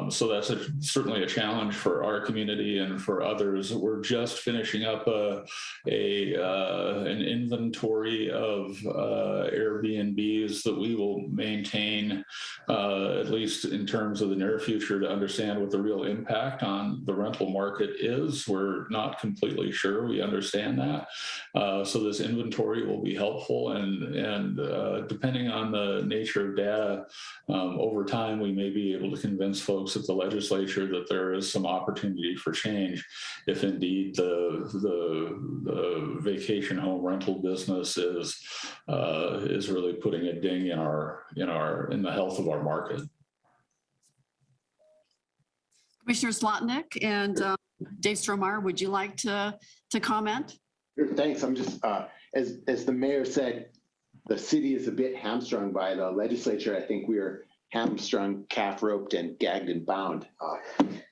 So that's certainly a challenge for our community and for others. We're just finishing up an inventory of Airbnbs that we will maintain, at least in terms of the near future, to understand what the real impact on the rental market is. We're not completely sure we understand that. So this inventory will be helpful, and depending on the nature of data, over time, we may be able to convince folks at the legislature that there is some opportunity for change if indeed the vacation home rental business is really putting a ding in the health of our market. Commissioner Slotnick and Dave Strohmeyer, would you like to comment? Sure, thanks. I'm just, as the mayor said, the city is a bit hamstrung by the legislature. I think we are hamstrung, calf roped, and gagged and bound.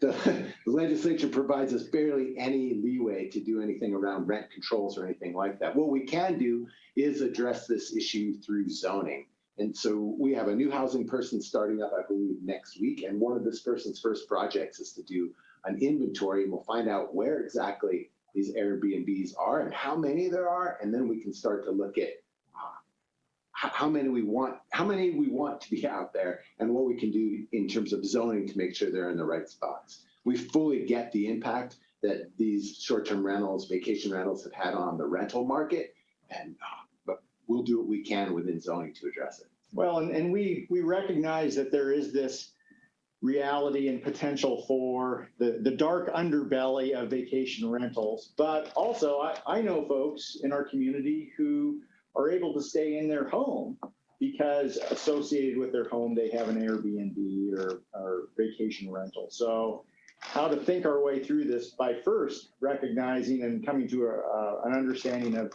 The legislature provides us barely any leeway to do anything around rent controls or anything like that. What we can do is address this issue through zoning. And so we have a new housing person starting up, I believe, next week. And one of this person's first projects is to do an inventory, and we'll find out where exactly these Airbnbs are and how many there are. And then we can start to look at how many we want to be out there, and what we can do in terms of zoning to make sure they're in the right spots. We fully get the impact that these short-term rentals, vacation rentals have had on the rental market, and but we'll do what we can within zoning to address it. Well, and we recognize that there is this reality and potential for the dark underbelly of vacation rentals, but also I know folks in our community who are able to stay in their home because associated with their home they have an Airbnb or vacation rental. So how to think our way through this by first recognizing and coming to an understanding of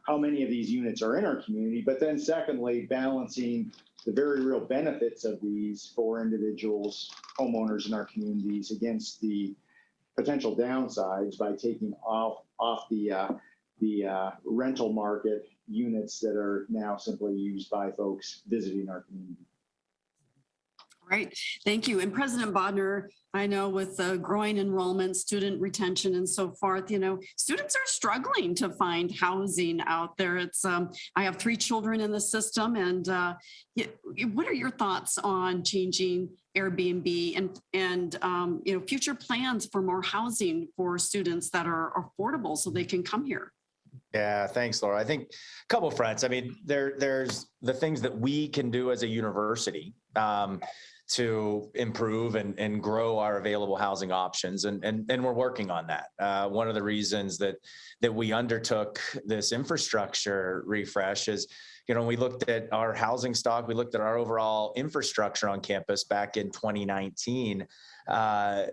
how many of these units are in our community, but then secondly, balancing the very real benefits of these for individuals, homeowners in our communities against the potential downsides by taking off the rental market units that are now simply used by folks visiting our community. Right. Thank you. And President Bodner, I know with the growing enrollment, student retention and so forth, students are struggling to find housing out there. It's I have 3 children in the system, and what are your thoughts on changing Airbnb and future plans for more housing for students that are affordable so they can come here? Yeah, thanks, Laura. I think a couple of fronts. I mean, there's the things that we can do as a university to improve and grow our available housing options, and we're working on that. One of the reasons that we undertook this infrastructure refresh is, we looked at our housing stock, we looked at our overall infrastructure on campus back in 2019. The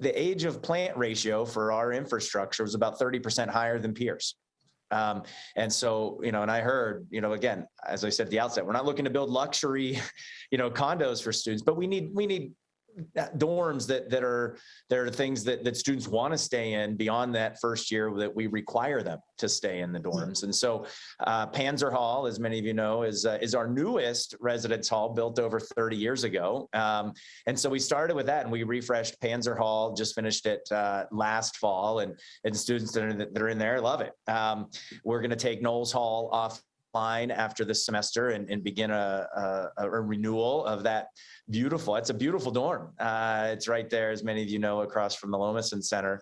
age of plant ratio for our infrastructure was about 30% higher than peers. And so, and I heard, again, as I said at the outset, we're not looking to build luxury, condos for students, but we need dorms that are things that students want to stay in beyond that first year that we require them to stay in the dorms. And so Panzer Hall, as many of you know, is our newest residence hall, built over 30 years ago. And so we started with that, and we refreshed Panzer Hall, just finished it last fall, and students that are in there love it. We're going to take Knowles Hall offline after this semester and begin a renewal of that. It's a beautiful dorm. It's right there, as many of you know, across from the Lomason Center,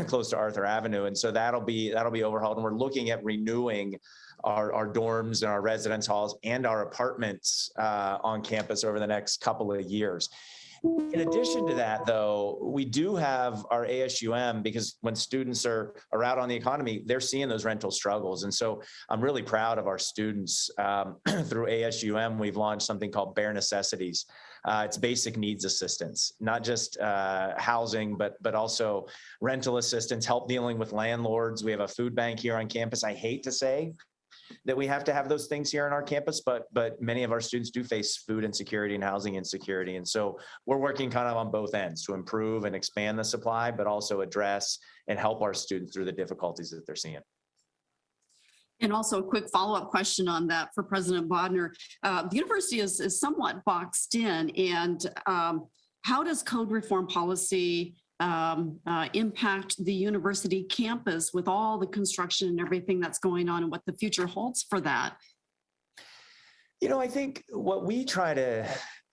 close to Arthur Avenue. And so that'll be overhauled. And we're looking at renewing our dorms and our residence halls and our apartments on campus over the next couple of years. In addition to that, though, we do have our ASUM, because when students are out on the economy, they're seeing those rental struggles. And so I'm really proud of our students. Through ASUM, we've launched something called Bare Necessities. It's basic needs assistance, not just housing, but also rental assistance, help dealing with landlords. We have a food bank here on campus. I hate to say that we have to have those things here on our campus, but many of our students do face food insecurity and housing insecurity. And so we're working kind of on both ends to improve and expand the supply, but also address and help our students through the difficulties that they're seeing. And also a quick follow-up question on that for President Bodner. The university is somewhat boxed in, and how does code reform policy impact the university campus with all the construction and everything that's going on, and what the future holds for that? I think what we try to,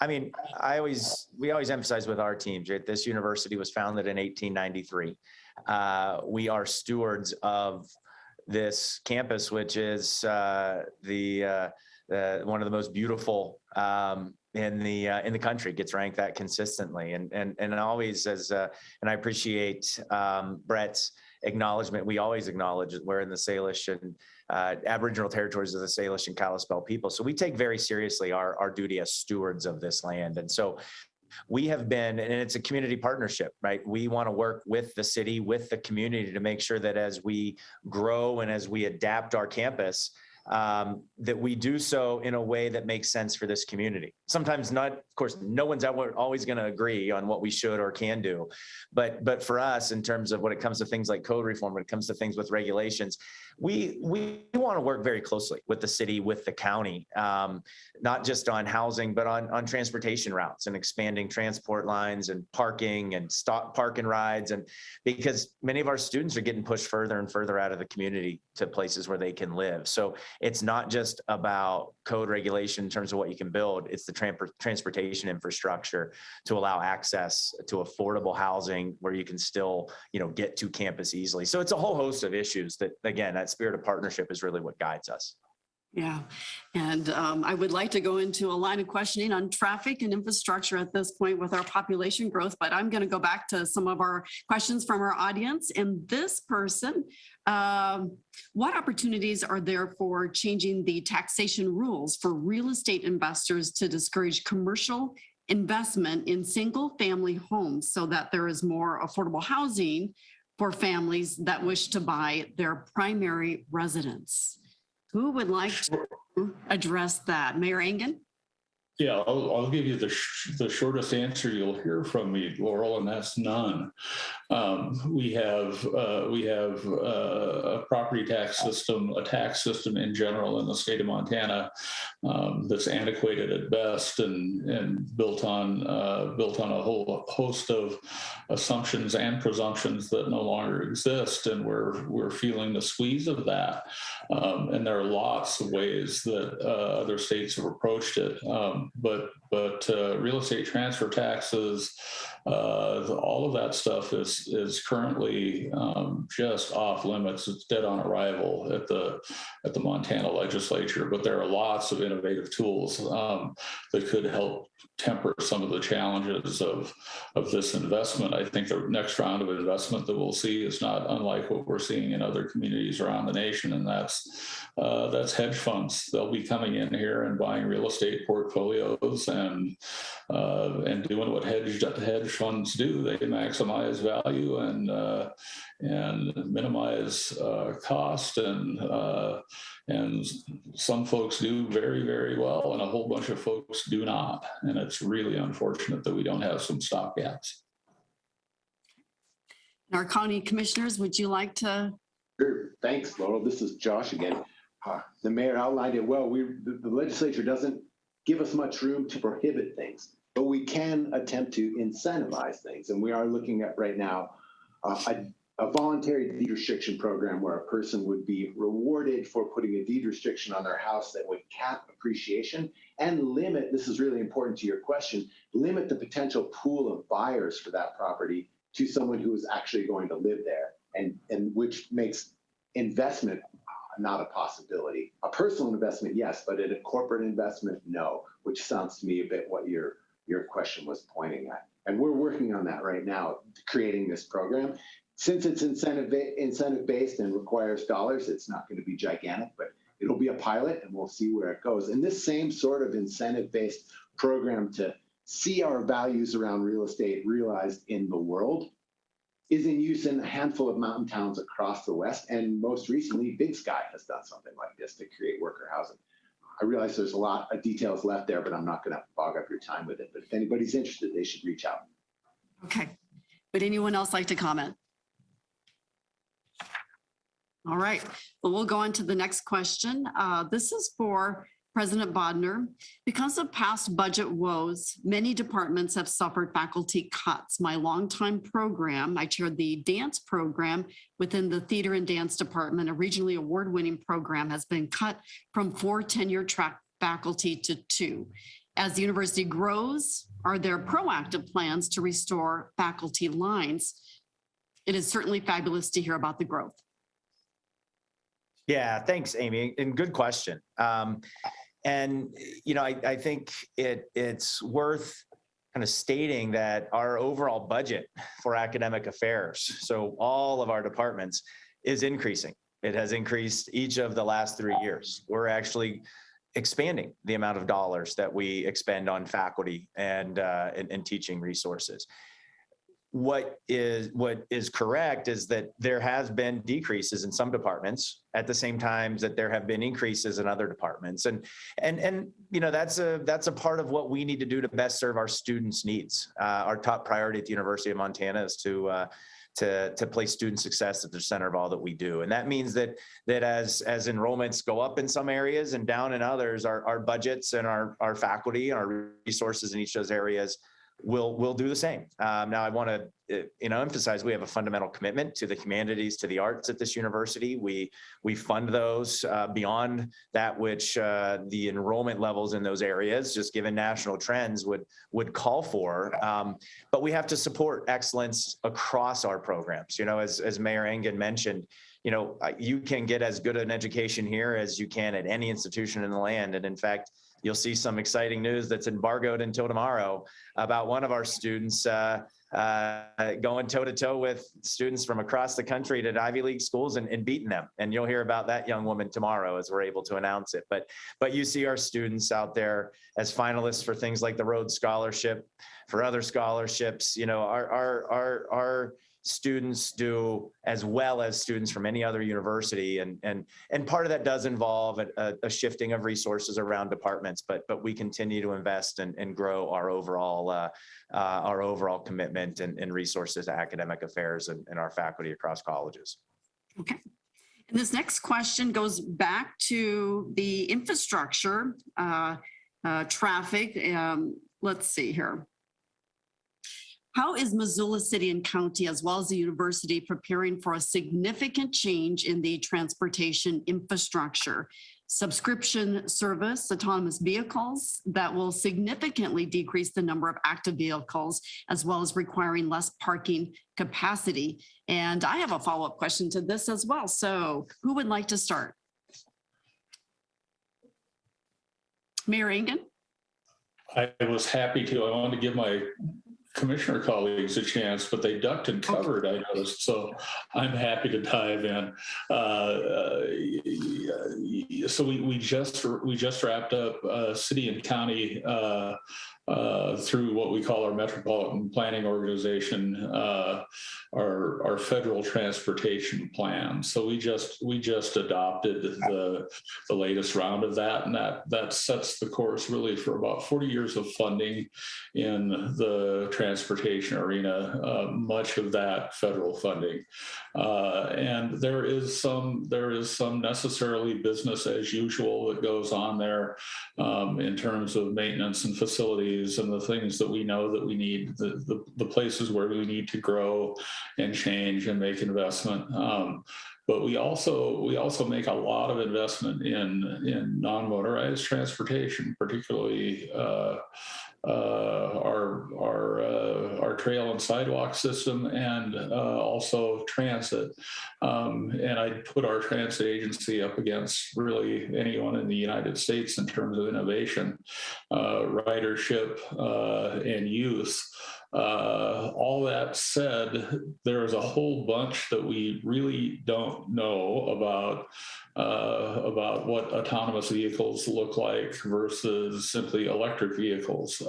we always emphasize with our teams, right? This university was founded in 1893. We are stewards of this campus, which is one of the most beautiful in the country, gets ranked that consistently, and always and I appreciate Brett's acknowledgement. We always acknowledge that we're in the Salish and Aboriginal territories of the Salish and Kalispel people, so we take very seriously our duty as stewards of this land. And so we have been, and it's a community partnership, right? We want to work with the city, with the community, to make sure that as we grow and as we adapt our campus, that we do so in a way that makes sense for this community. Sometimes not, of course, no one's always going to agree on what we should or can do. But for us, in terms of when it comes to things like code reform, when it comes to things with regulations, we want to work very closely with the city, with the county, not just on housing, but on transportation routes and expanding transport lines and parking and stop park and rides. And because many of our students are getting pushed further and further out of the community to places where they can live. So it's not just about code regulation in terms of what you can build. It's the transportation infrastructure to allow access to affordable housing where you can still, get to campus easily. So it's a whole host of issues that, again, that spirit of partnership is really what guides us. Yeah, and I would like to go into a line of questioning on traffic and infrastructure at this point with our population growth, but I'm going to go back to some of our questions from our audience. And this person, what opportunities are there for changing the taxation rules for real estate investors to discourage commercial investment in single-family homes so that there is more affordable housing for families that wish to buy their primary residence. Who would like to address that? Mayor Engen? Yeah, I'll give you the shortest answer you'll hear from me, Laurel, and that's none. We have a property tax system, a tax system in general in the state of Montana that's antiquated at best and built on a whole host of assumptions and presumptions that no longer exist, and we're feeling the squeeze of that. And there are lots of ways that other states have approached it. But real estate transfer taxes, all of that stuff is currently just off limits. It's dead on arrival at the Montana legislature. But there are lots of innovative tools that could help temper some of the challenges of this investment. I think the next round of investment that we'll see is not unlike what we're seeing in other communities around the nation, and that's hedge funds. They'll be coming in here and buying real estate portfolios and doing what hedge funds do. They maximize value and minimize cost, and some folks do very, very well, and a whole bunch of folks do not. And it's really unfortunate that we don't have some stopgaps. Our county commissioners, would you like to? Sure. Thanks, Laurel. This is Josh again. The mayor outlined it well. The legislature doesn't give us much room to prohibit things, but we can attempt to incentivize things. And we are looking at right now a voluntary deed restriction program where a person would be rewarded for putting a deed restriction on their house that would cap appreciation and limit, this is really important to your question, limit the potential pool of buyers for that property to someone who is actually going to live there, and which makes investment not a possibility. A personal investment, yes, but a corporate investment, no, which sounds to me a bit what your question was pointing at. And we're working on that right now, creating this program. Since it's incentive-based and requires dollars, it's not going to be gigantic, but it'll be a pilot and we'll see where it goes. And this same sort of incentive-based program to see our values around real estate realized in the world is in use in a handful of mountain towns across the West. And most recently, Big Sky has done something like this to create worker housing. I realize there's a lot of details left there, but I'm not going to bog up your time with it. But if anybody's interested, they should reach out. Okay. Would anyone else like to comment? All right. Well, we'll go on to the next question. This is for President Bodner. Because of past budget woes, many departments have suffered faculty cuts. My longtime program, I chaired the dance program within the theater and dance department, a regionally award-winning program, has been cut from 4 tenure track faculty to 2. As the university grows, are there proactive plans to restore faculty lines? It is certainly fabulous to hear about the growth. Yeah, thanks, Amy, and good question. And I think it's worth kind of stating that our overall budget for academic affairs, so all of our departments, is increasing. It has increased each of the last 3 years. We're actually expanding the amount of dollars that we expend on faculty and teaching resources. What is correct is that there has been decreases in some departments at the same time that there have been increases in other departments, and that's a part of what we need to do to best serve our students' needs. Our top priority at the University of Montana is to place student success at the center of all that we do, and that means that as enrollments go up in some areas and down in others, our budgets and our faculty and our resources in each of those areas will do the same. Now, I want to emphasize we have a fundamental commitment to the humanities, to the arts at this university. We fund those beyond that which the enrollment levels in those areas, just given national trends, would call for. But we have to support excellence across our programs. As Mayor Engen mentioned, you can get as good an education here as you can at any institution in the land. And in fact, you'll see some exciting news that's embargoed until tomorrow about one of our students going toe to toe with students from across the country at Ivy League schools and beating them. And you'll hear about that young woman tomorrow as we're able to announce it. But you see our students out there as finalists for things like the Rhodes Scholarship, for other scholarships. You know, our students do as well as students from any other university, and part of that does involve a shifting of resources around departments, but we continue to invest and grow our overall commitment and resources to academic affairs and our faculty across colleges. Okay. And this next question goes back to the infrastructure, traffic. Let's see here. How is Missoula City and County, as well as the university, preparing for a significant change in the transportation infrastructure? Subscription service, autonomous vehicles that will significantly decrease the number of active vehicles, as well as requiring less parking capacity. And I have a follow-up question to this as well. So who would like to start? Mayor Engen? I was happy to. I wanted to give my commissioner colleagues a chance, but they ducked and covered, I noticed. So I'm happy to dive in. So we just wrapped up city and county through what we call our metropolitan planning organization, our federal transportation plan. So we just adopted the latest round of that, and that sets the course really for about 40 years of funding in the transportation arena, much of that federal funding. And there is some necessarily business as usual that goes on there in terms of maintenance and facilities and the things that we know that we need, the places where we need to grow and change and make investment. But we also make a lot of investment in non-motorized transportation, particularly our trail and sidewalk system, and also transit. And I'd put our transit agency up against really anyone in the United States in terms of innovation, ridership, and use. All that said, there is a whole bunch that we really don't know about what autonomous vehicles look like versus simply electric vehicles.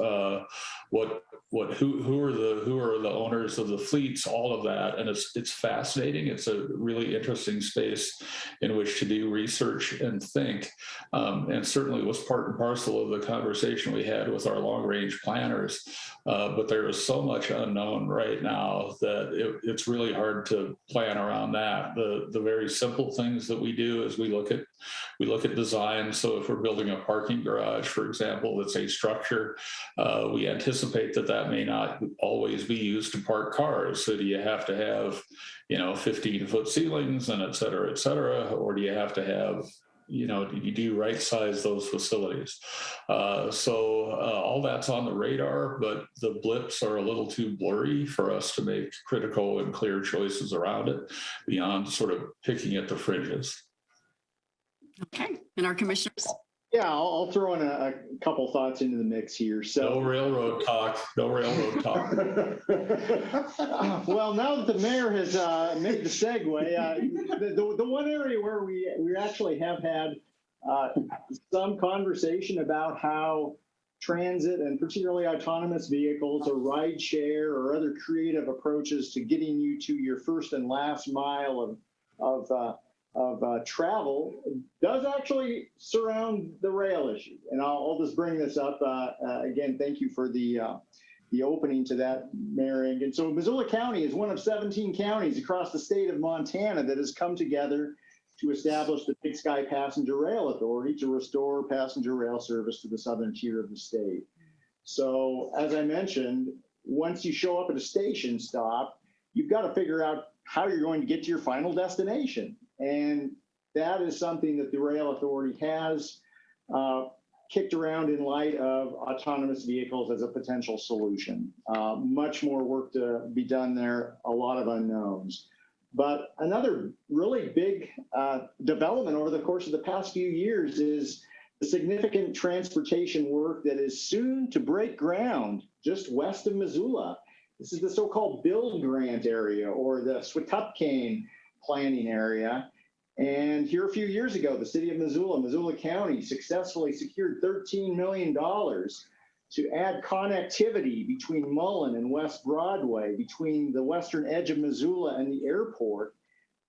Who are the owners of the fleets? All of that, and it's fascinating. It's a really interesting space in which to do research and think, and certainly was part and parcel of the conversation we had with our long-range planners. But there is so much unknown right now that it's really hard to plan around that. The very simple things that we do is we look at design. So if we're building a parking garage, for example, that's a structure, we anticipate that may not always be used to park cars. So do you have to have 15-foot ceilings and et cetera, or do you have to have do you right size those facilities? So all that's on the radar, but the blips are a little too blurry for us to make critical and clear choices around it beyond sort of picking at the fringes. Okay, and our commissioners? Yeah, I'll throw in a couple thoughts into the mix here. So no railroad talk. Well, now that the mayor has made the segue, the one area where we actually have had some conversation about how transit and particularly autonomous vehicles or ride share or other creative approaches to getting you to your first and last mile of travel does actually surround the rail issue. And I'll just bring this up again. Thank you for the opening to that, Mayor Engen. So Missoula County is one of 17 counties across the state of Montana that has come together to establish the Big Sky Passenger Rail Authority to restore passenger rail service to the southern tier of the state. So as I mentioned, once you show up at a station stop, you've got to figure out how you're going to get to your final destination. And that is something that the Rail Authority has kicked around in light of autonomous vehicles as a potential solution. Much more work to be done there, a lot of unknowns. But another really big development over the course of the past few years is the significant transportation work that is soon to break ground just west of Missoula This is the so-called build grant area or the Swatupcane planning area. And here a few years ago, the city of Missoula County successfully secured $13 million to add connectivity between Mullen and West Broadway, between the western edge of Missoula and the airport.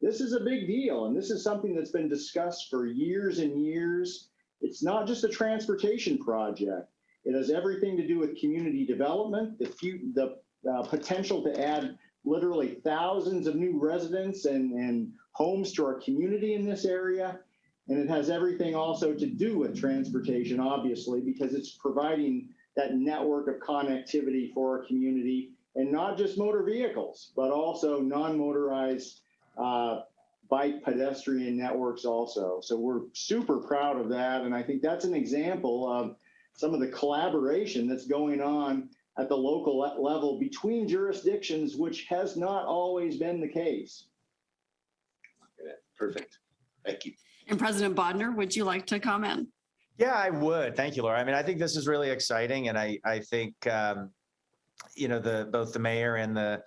This is a big deal, and this is something that's been discussed for years and years. It's not just a transportation project. It has everything to do with community development, the potential to add literally thousands of new residents and homes to our community in this area. And it has everything also to do with transportation, obviously, because it's providing that network of connectivity for our community, and not just motor vehicles, but also non-motorized bike pedestrian networks also. So we're super proud of that. And I think that's an example of some of the collaboration that's going on at the local level between jurisdictions, which has not always been the case. Perfect. Thank you. And President Bodnar, would you like to comment? Yeah, I would. Thank you, Laura. I mean, I think this is really exciting, and I think both the mayor and the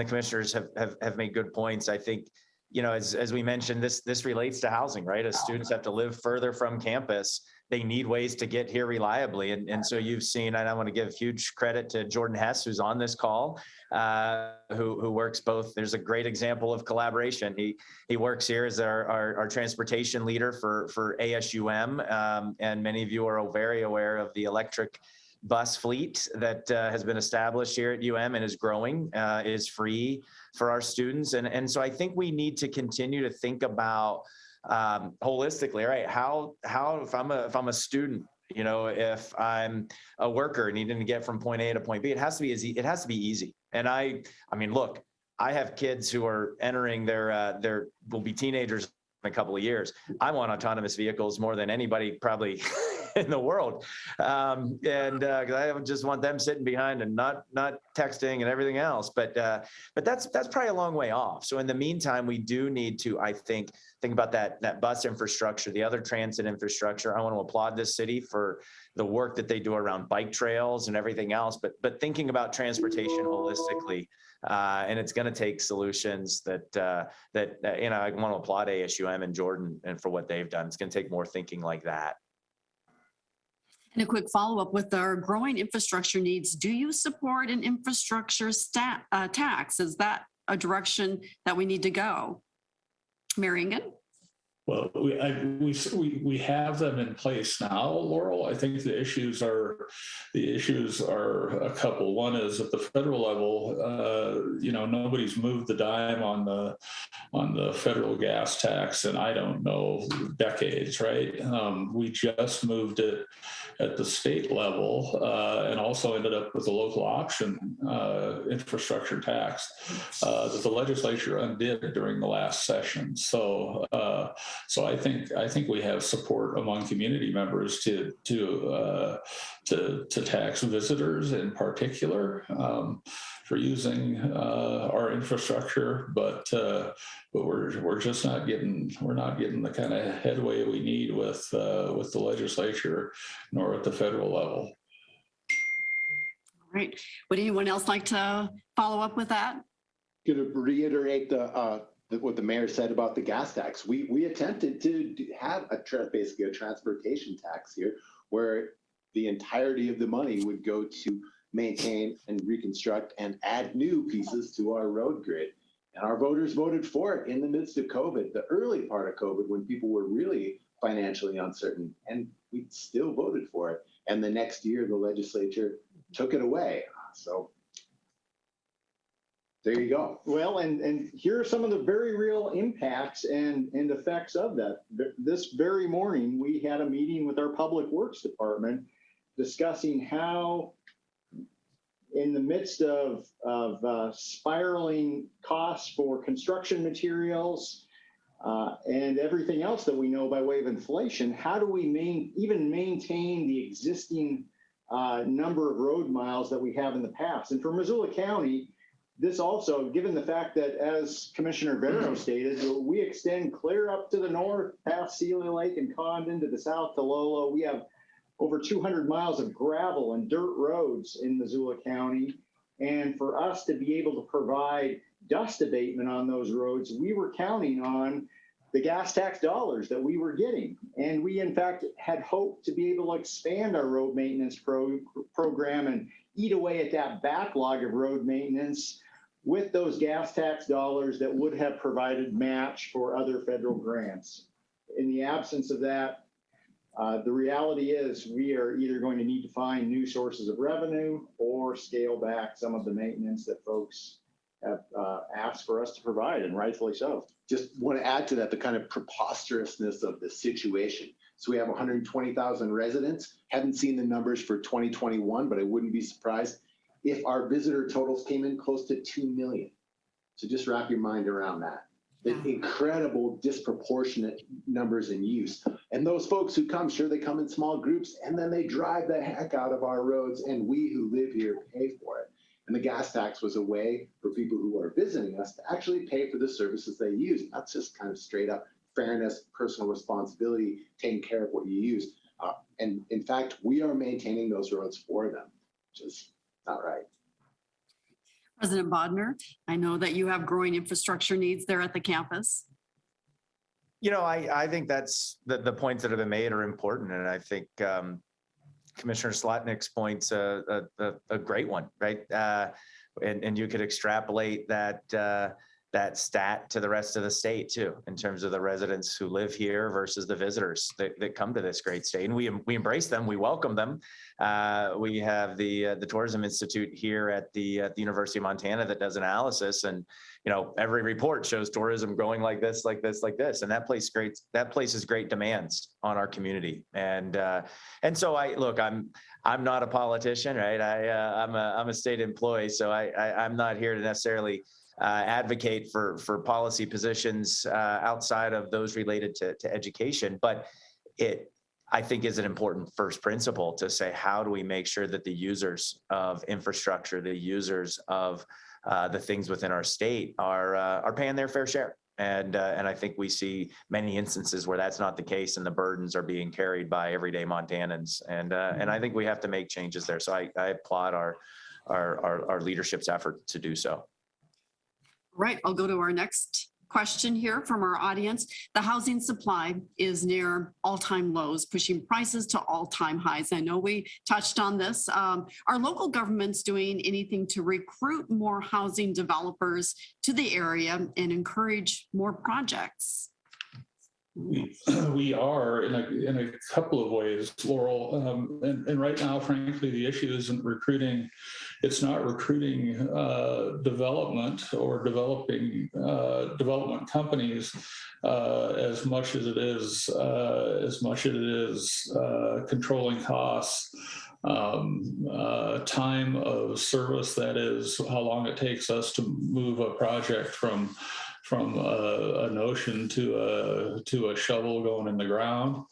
commissioners have made good points. I think, as we mentioned, this relates to housing, right? As students have to live further from campus, they need ways to get here reliably. And so you've seen, and I want to give huge credit to Jordan Hess, who's on this call, who works both. There's a great example of collaboration. He works here as our transportation leader for ASUM. And many of you are very aware of the electric bus fleet that has been established here at UM and is growing, is free for our students. And so I think we need to continue to think about holistically, right? How if I'm a student, if I'm a worker needing to get from point A to point B, it has to be easy. It has to be easy. And I mean, look, I have kids who are entering will be teenagers in a couple of years. I want autonomous vehicles more than anybody probably in the world. And because I just want them sitting behind and not texting and everything else. But that's probably a long way off. So in the meantime, we do need to, I think about that bus infrastructure, the other transit infrastructure. I want to applaud this city for the work that they do around bike trails and everything else, but thinking about transportation holistically. And it's going to take solutions that I want to applaud ASUM and Jordan and for what they've done. It's going to take more thinking like that. And a quick follow-up with our growing infrastructure needs. Do you support an infrastructure tax? Is that a direction that we need to go? Mary Ingen? Well, we have them in place now, Laurel. I think the issues are a couple. One is at the federal level, nobody's moved the dime on the federal gas tax, and I don't know, decades, right? We just moved it at the state level, and also ended up with a local option infrastructure tax that the legislature undid during the last session. So I think we have support among community members to tax visitors in particular for using our infrastructure, but we're just not getting the kind of headway we need with the legislature nor at the federal level. All right. Would anyone else like to follow up with that? Going to reiterate what the mayor said about the gas tax. We attempted to have basically a transportation tax here, where the entirety of the money would go to maintain and reconstruct and add new pieces to our road grid. And our voters voted for it in the midst of COVID, the early part of COVID, when people were really financially uncertain, and we still voted for it. And the next year, the legislature took it away. So there you go. Well, and here are some of the very real impacts and effects of that. This very morning, we had a meeting with our Public Works Department discussing how, in the midst of spiraling costs for construction materials and everything else that we know by way of inflation, how do we even maintain the existing number of road miles that we have in the past? And for Missoula County, this also, given the fact that, as Commissioner Barrow stated, we extend clear up to the north past Celia Lake and Condon, to the south to Lolo. We have over 200 miles of gravel and dirt roads in Missoula County. And for us to be able to provide dust abatement on those roads, we were counting on the gas tax dollars that we were getting. And we, in fact, had hoped to be able to expand our road maintenance program and eat away at that backlog of road maintenance with those gas tax dollars that would have provided match for other federal grants. In the absence of that, the reality is we are either going to need to find new sources of revenue or scale back some of the maintenance that folks have asked for us to provide, and rightfully so. Just want to add to that the kind of preposterousness of the situation. So we have 120,000 residents. Haven't seen the numbers for 2021, but I wouldn't be surprised if our visitor totals came in close to 2 million. So just wrap your mind around that. The incredible disproportionate numbers in use. And those folks who come, sure, they come in small groups, and then they drive the heck out of our roads, and we who live here pay for it. And the gas tax was a way for people who are visiting us to actually pay for the services they use. That's just kind of straight up fairness, personal responsibility, taking care of what you use. And in fact, we are maintaining those roads for them, which is not right. President Bodnar, I know that you have growing infrastructure needs there at the campus. You know, I think that's the points that have been made are important. And I think Commissioner Slotnick's point's a great one, right? And you could extrapolate that stat to the rest of the state too, in terms of the residents who live here versus the visitors that come to this great state. And we embrace them, we welcome them. We have the Tourism Institute here at the University of Montana that does analysis, and you know, every report shows tourism growing like this, like this, like this, and that places great demands on our community. And so I'm not a politician, right? I'm a state employee, so I'm not here to necessarily advocate for policy positions outside of those related to education, but I think is an important first principle to say, how do we make sure that the users of infrastructure, the users of the things within our state are paying their fair share? And I think we see many instances where that's not the case, and the burdens are being carried by everyday Montanans. And I think we have to make changes there. So I applaud our leadership's effort to do so. Right, I'll go to our next question here from our audience. The housing supply is near all-time lows, pushing prices to all-time highs. I know we touched on this. Are local governments doing anything to recruit more housing developers to the area and encourage more projects? We are in a couple of ways, Laurel. And right now, frankly, the issue isn't recruiting. It's not recruiting development or developing development companies as much as it is controlling costs, time of service. That is how long it takes us to move a project from a notion to a shovel going in the ground.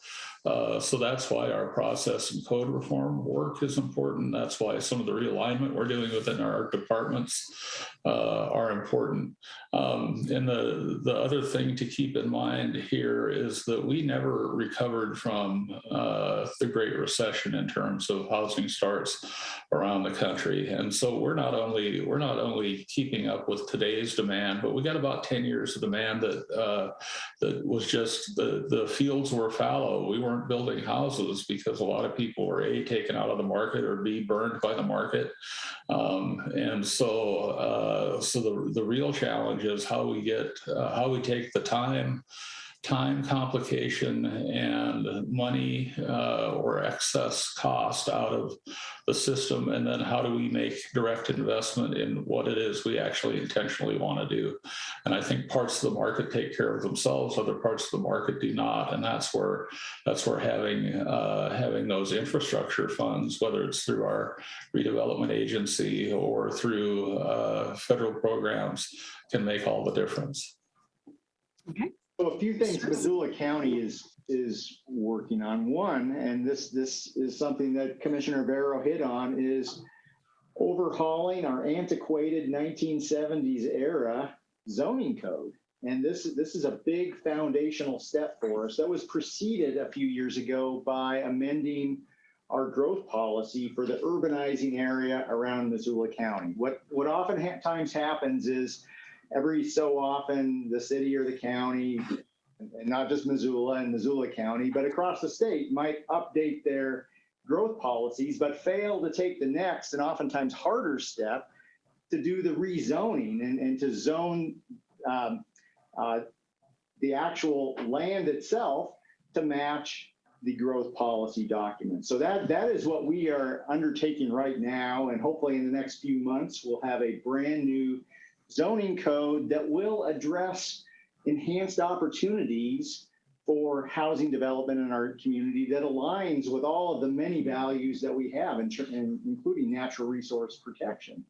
So that's why our process and code reform work is important. That's why some of the realignment we're doing within our departments are important. And the other thing to keep in mind here is that we never recovered from the Great Recession in terms of housing starts around the country. And so we're not only keeping up with today's demand, but we got about 10 years of demand that was just the fields were fallow. We weren't building houses because a lot of people were A, taken out of the market, or B, burned by the market. And so the real challenge is how we take the time, complication, and money or excess cost out of the system, and then how do we make direct investment in what it is we actually intentionally want to do. And I think parts of the market take care of themselves, other parts of the market do not, and that's where having those infrastructure funds, whether it's through our redevelopment agency or through federal programs, can make all the difference. Okay. So a few things Missoula County is working on. One, and this is something that Commissioner Barrow hit on, is overhauling our antiquated 1970s era zoning code. And this is a big foundational step for us. That was preceded a few years ago by amending our growth policy for the urbanizing area around Missoula County. What oftentimes happens is every so often the city or the county, and not just Missoula and Missoula County, but across the state might update their growth policies, but fail to take the next and oftentimes harder step to do the rezoning and to zone the actual land itself to match the growth policy document. So that is what we are undertaking right now. And hopefully in the next few months, we'll have a brand new zoning code that will address enhanced opportunities for housing development in our community that aligns with all of the many values that we have, including natural resource protection.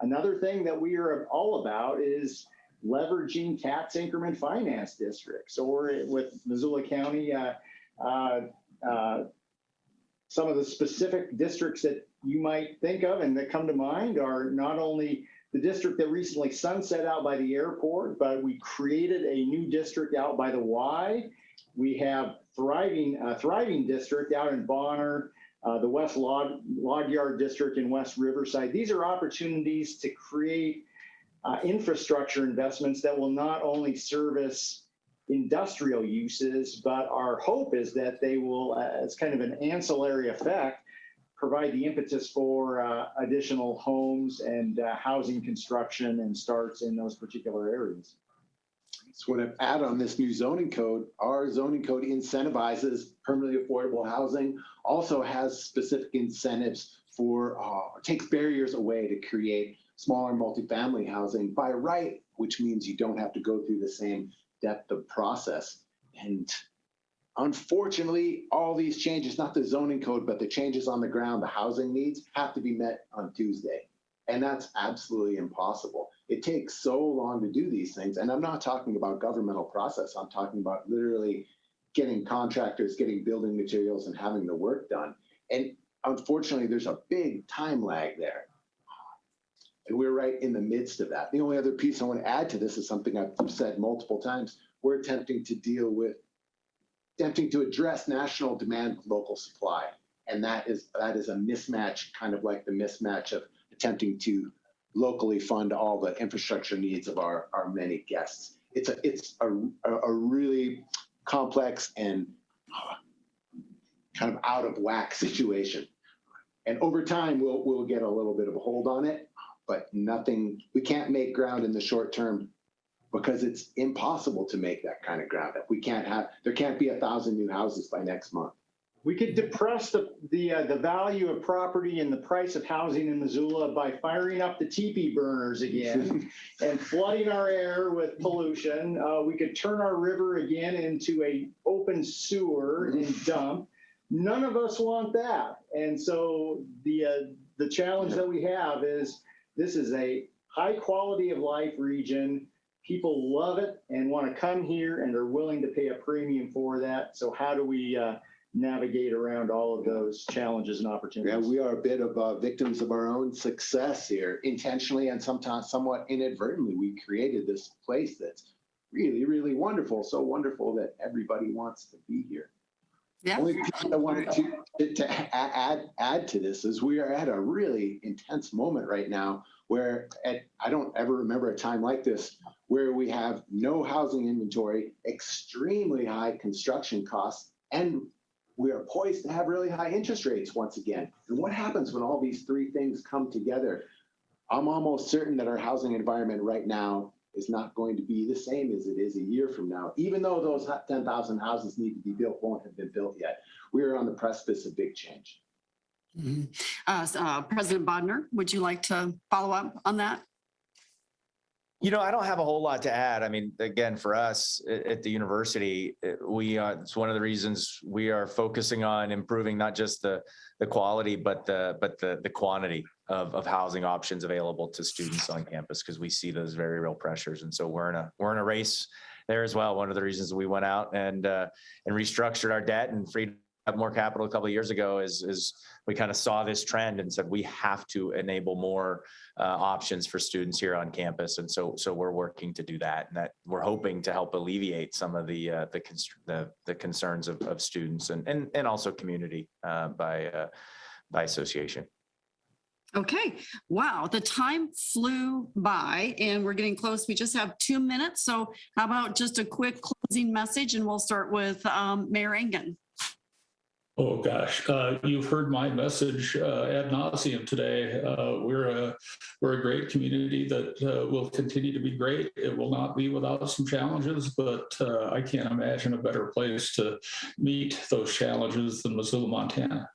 Another thing that we are all about is leveraging tax increment finance districts, or with Missoula County, some of the specific districts that you might think of and that come to mind are not only the district that recently sunset out by the airport, but we created a new district out by the Y. We have thriving district out in Bonner, the West Log Yard District in West Riverside. These are opportunities to create infrastructure investments that will not only service industrial uses, but our hope is that they will, as kind of an ancillary effect, provide the impetus for additional homes and housing construction and starts in those particular areas. So what I've added on this new zoning code, our zoning code incentivizes permanently affordable housing, also has specific incentives for, takes barriers away to create smaller multifamily housing by right, which means you don't have to go through the same depth of process. And unfortunately, all these changes, not the zoning code, but the changes on the ground, the housing needs, have to be met on Tuesday. And that's absolutely impossible. It takes so long to do these things. And I'm not talking about governmental process. I'm talking about literally getting contractors, getting building materials, and having the work done. And unfortunately, there's a big time lag there. And we're right in the midst of that. The only other piece I want to add to this is something I've said multiple times. We're attempting to address national demand with local supply. And that is a mismatch, kind of like the mismatch of attempting to locally fund all the infrastructure needs of our many guests. It's a really complex and kind of out of whack situation. And over time, we'll get a little bit of a hold on it, but we can't make ground in the short term because it's impossible to make that kind of ground up. There can't be 1,000 new houses by next month. We could depress the value of property and the price of housing in Missoula by firing up the teepee burners again and flooding our air with pollution. We could turn our river again into a open sewer and dump. None of us want that. And so the challenge that we have is this is a high quality of life region. People love it and want to come here and are willing to pay a premium for that. So how do we navigate around all of those challenges and opportunities? Yeah, we are a bit of victims of our own success here, intentionally and sometimes somewhat inadvertently. We created this place that's really, really wonderful, so wonderful that everybody wants to be here. Yeah. Only piece I wanted to add to this is we are at a really intense moment right now where I don't ever remember a time like this where we have no housing inventory, extremely high construction costs, and we are poised to have really high interest rates once again. And what happens when all these three things come together? I'm almost certain that our housing environment right now is not going to be the same as it is a year from now. Even though those 10,000 houses need to be built, won't have been built yet. We are on the precipice of big change. Mm-hmm. President Bodnar, would you like to follow up on that? You know, I don't have a whole lot to add. I mean, again, for us at the university, it's one of the reasons we are focusing on improving not just the quality, but the quantity of housing options available to students on campus, because we see those very real pressures. And so we're in a race there as well. One of the reasons we went out and restructured our debt and freed more capital a couple of years ago is we kind of saw this trend and said we have to enable more options for students here on campus, and so we're working to do that, and that we're hoping to help alleviate some of the concerns of students and also community by association. Okay, wow, the time flew by and we're getting close. We just have 2 minutes. So how about just a quick closing message, and we'll start with Mayor Engen. Oh gosh, you've heard my message ad nauseum today. We're a great community that will continue to be great. It will not be without some challenges, but I can't imagine a better place to meet those challenges than Missoula, Montana.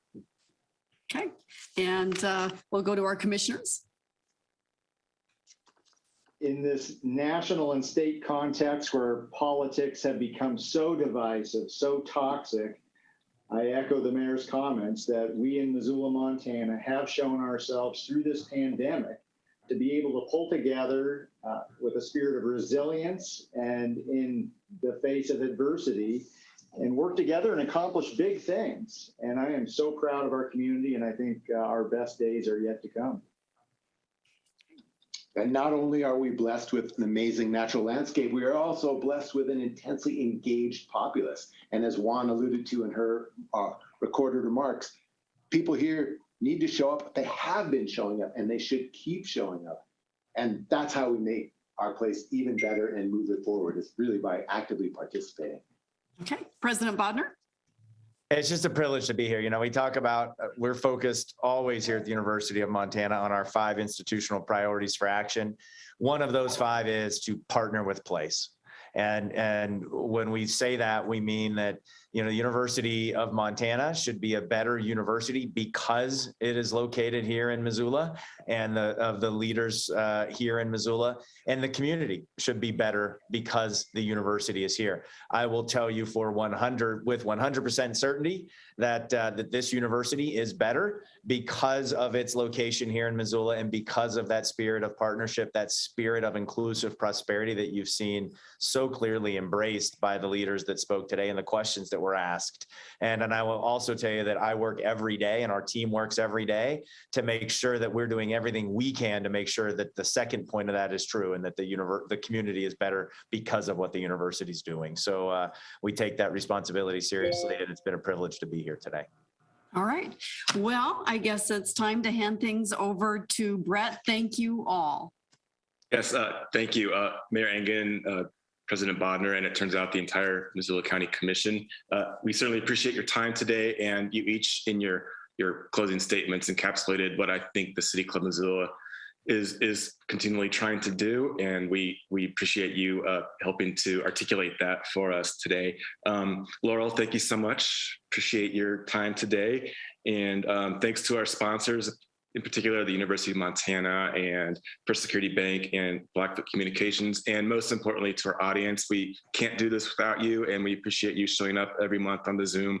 Okay, and we'll go to our commissioners. In this national and state context where politics have become so divisive, so toxic, I echo the mayor's comments that we in Missoula, Montana have shown ourselves through this pandemic to be able to pull together with a spirit of resilience and in the face of adversity and work together and accomplish big things. And I am so proud of our community, and I think our best days are yet to come. And not only are we blessed with an amazing natural landscape, we are also blessed with an intensely engaged populace. And as Juan alluded to in her recorded remarks, people here need to show up. They have been showing up, and they should keep showing up. And that's how we make our place even better and move it forward, is really by actively participating. Okay, President Bodnar. It's just a privilege to be here. You know, we talk about, we're focused always here at the University of Montana on our 5 institutional priorities for action. One of those 5 is to partner with place. And when we say that, we mean that, you know, the University of Montana should be a better university because it is located here in Missoula, and of the leaders here in Missoula, and the community should be better because the university is here. I will tell you with 100% certainty that this university is better because of its location here in Missoula and because of that spirit of partnership, that spirit of inclusive prosperity that you've seen so clearly embraced by the leaders that spoke today and the questions that were asked. And I will also tell you that I work every day and our team works every day to make sure that we're doing everything we can to make sure that the second point of that is true and that the community is better because of what the university is doing. So we take that responsibility seriously, and it's been a privilege to be here today. All right. Well, I guess it's time to hand things over to Brett. Thank you all. Yes, thank you, Mayor Engen, President Bodnar, and it turns out the entire Missoula County Commission. We certainly appreciate your time today, and you each in your closing statements encapsulated what I think the City Club Missoula is continually trying to do, and we appreciate you helping to articulate that for us today. Laurel, thank you so much. Appreciate your time today, and thanks to our sponsors, in particular the University of Montana and First Security Bank and Blackfoot Communications, and most importantly to our audience. We can't do this without you, and we appreciate you showing up every month on the Zoom.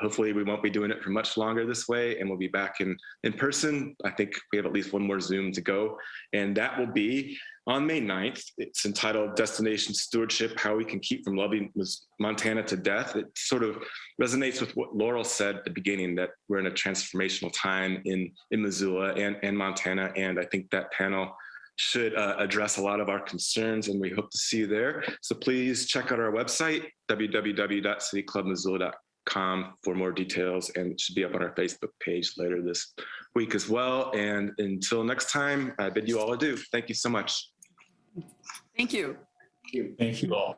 Hopefully we won't be doing it for much longer this way, and we'll be back in person. I think we have at least one more Zoom to go, and that will be on May 9th. It's entitled Destination Stewardship, How We Can Keep From Loving Montana to Death. It sort of resonates with what Laurel said at the beginning, that we're in a transformational time in Missoula and Montana, and I think that panel should address a lot of our concerns, and we hope to see you there. So please check out our website, www.cityclubmissoula.com, for more details, and it should be up on our Facebook page later this week as well. And until next time, I bid you all adieu. Thank you so much. Thank you. Thank you all.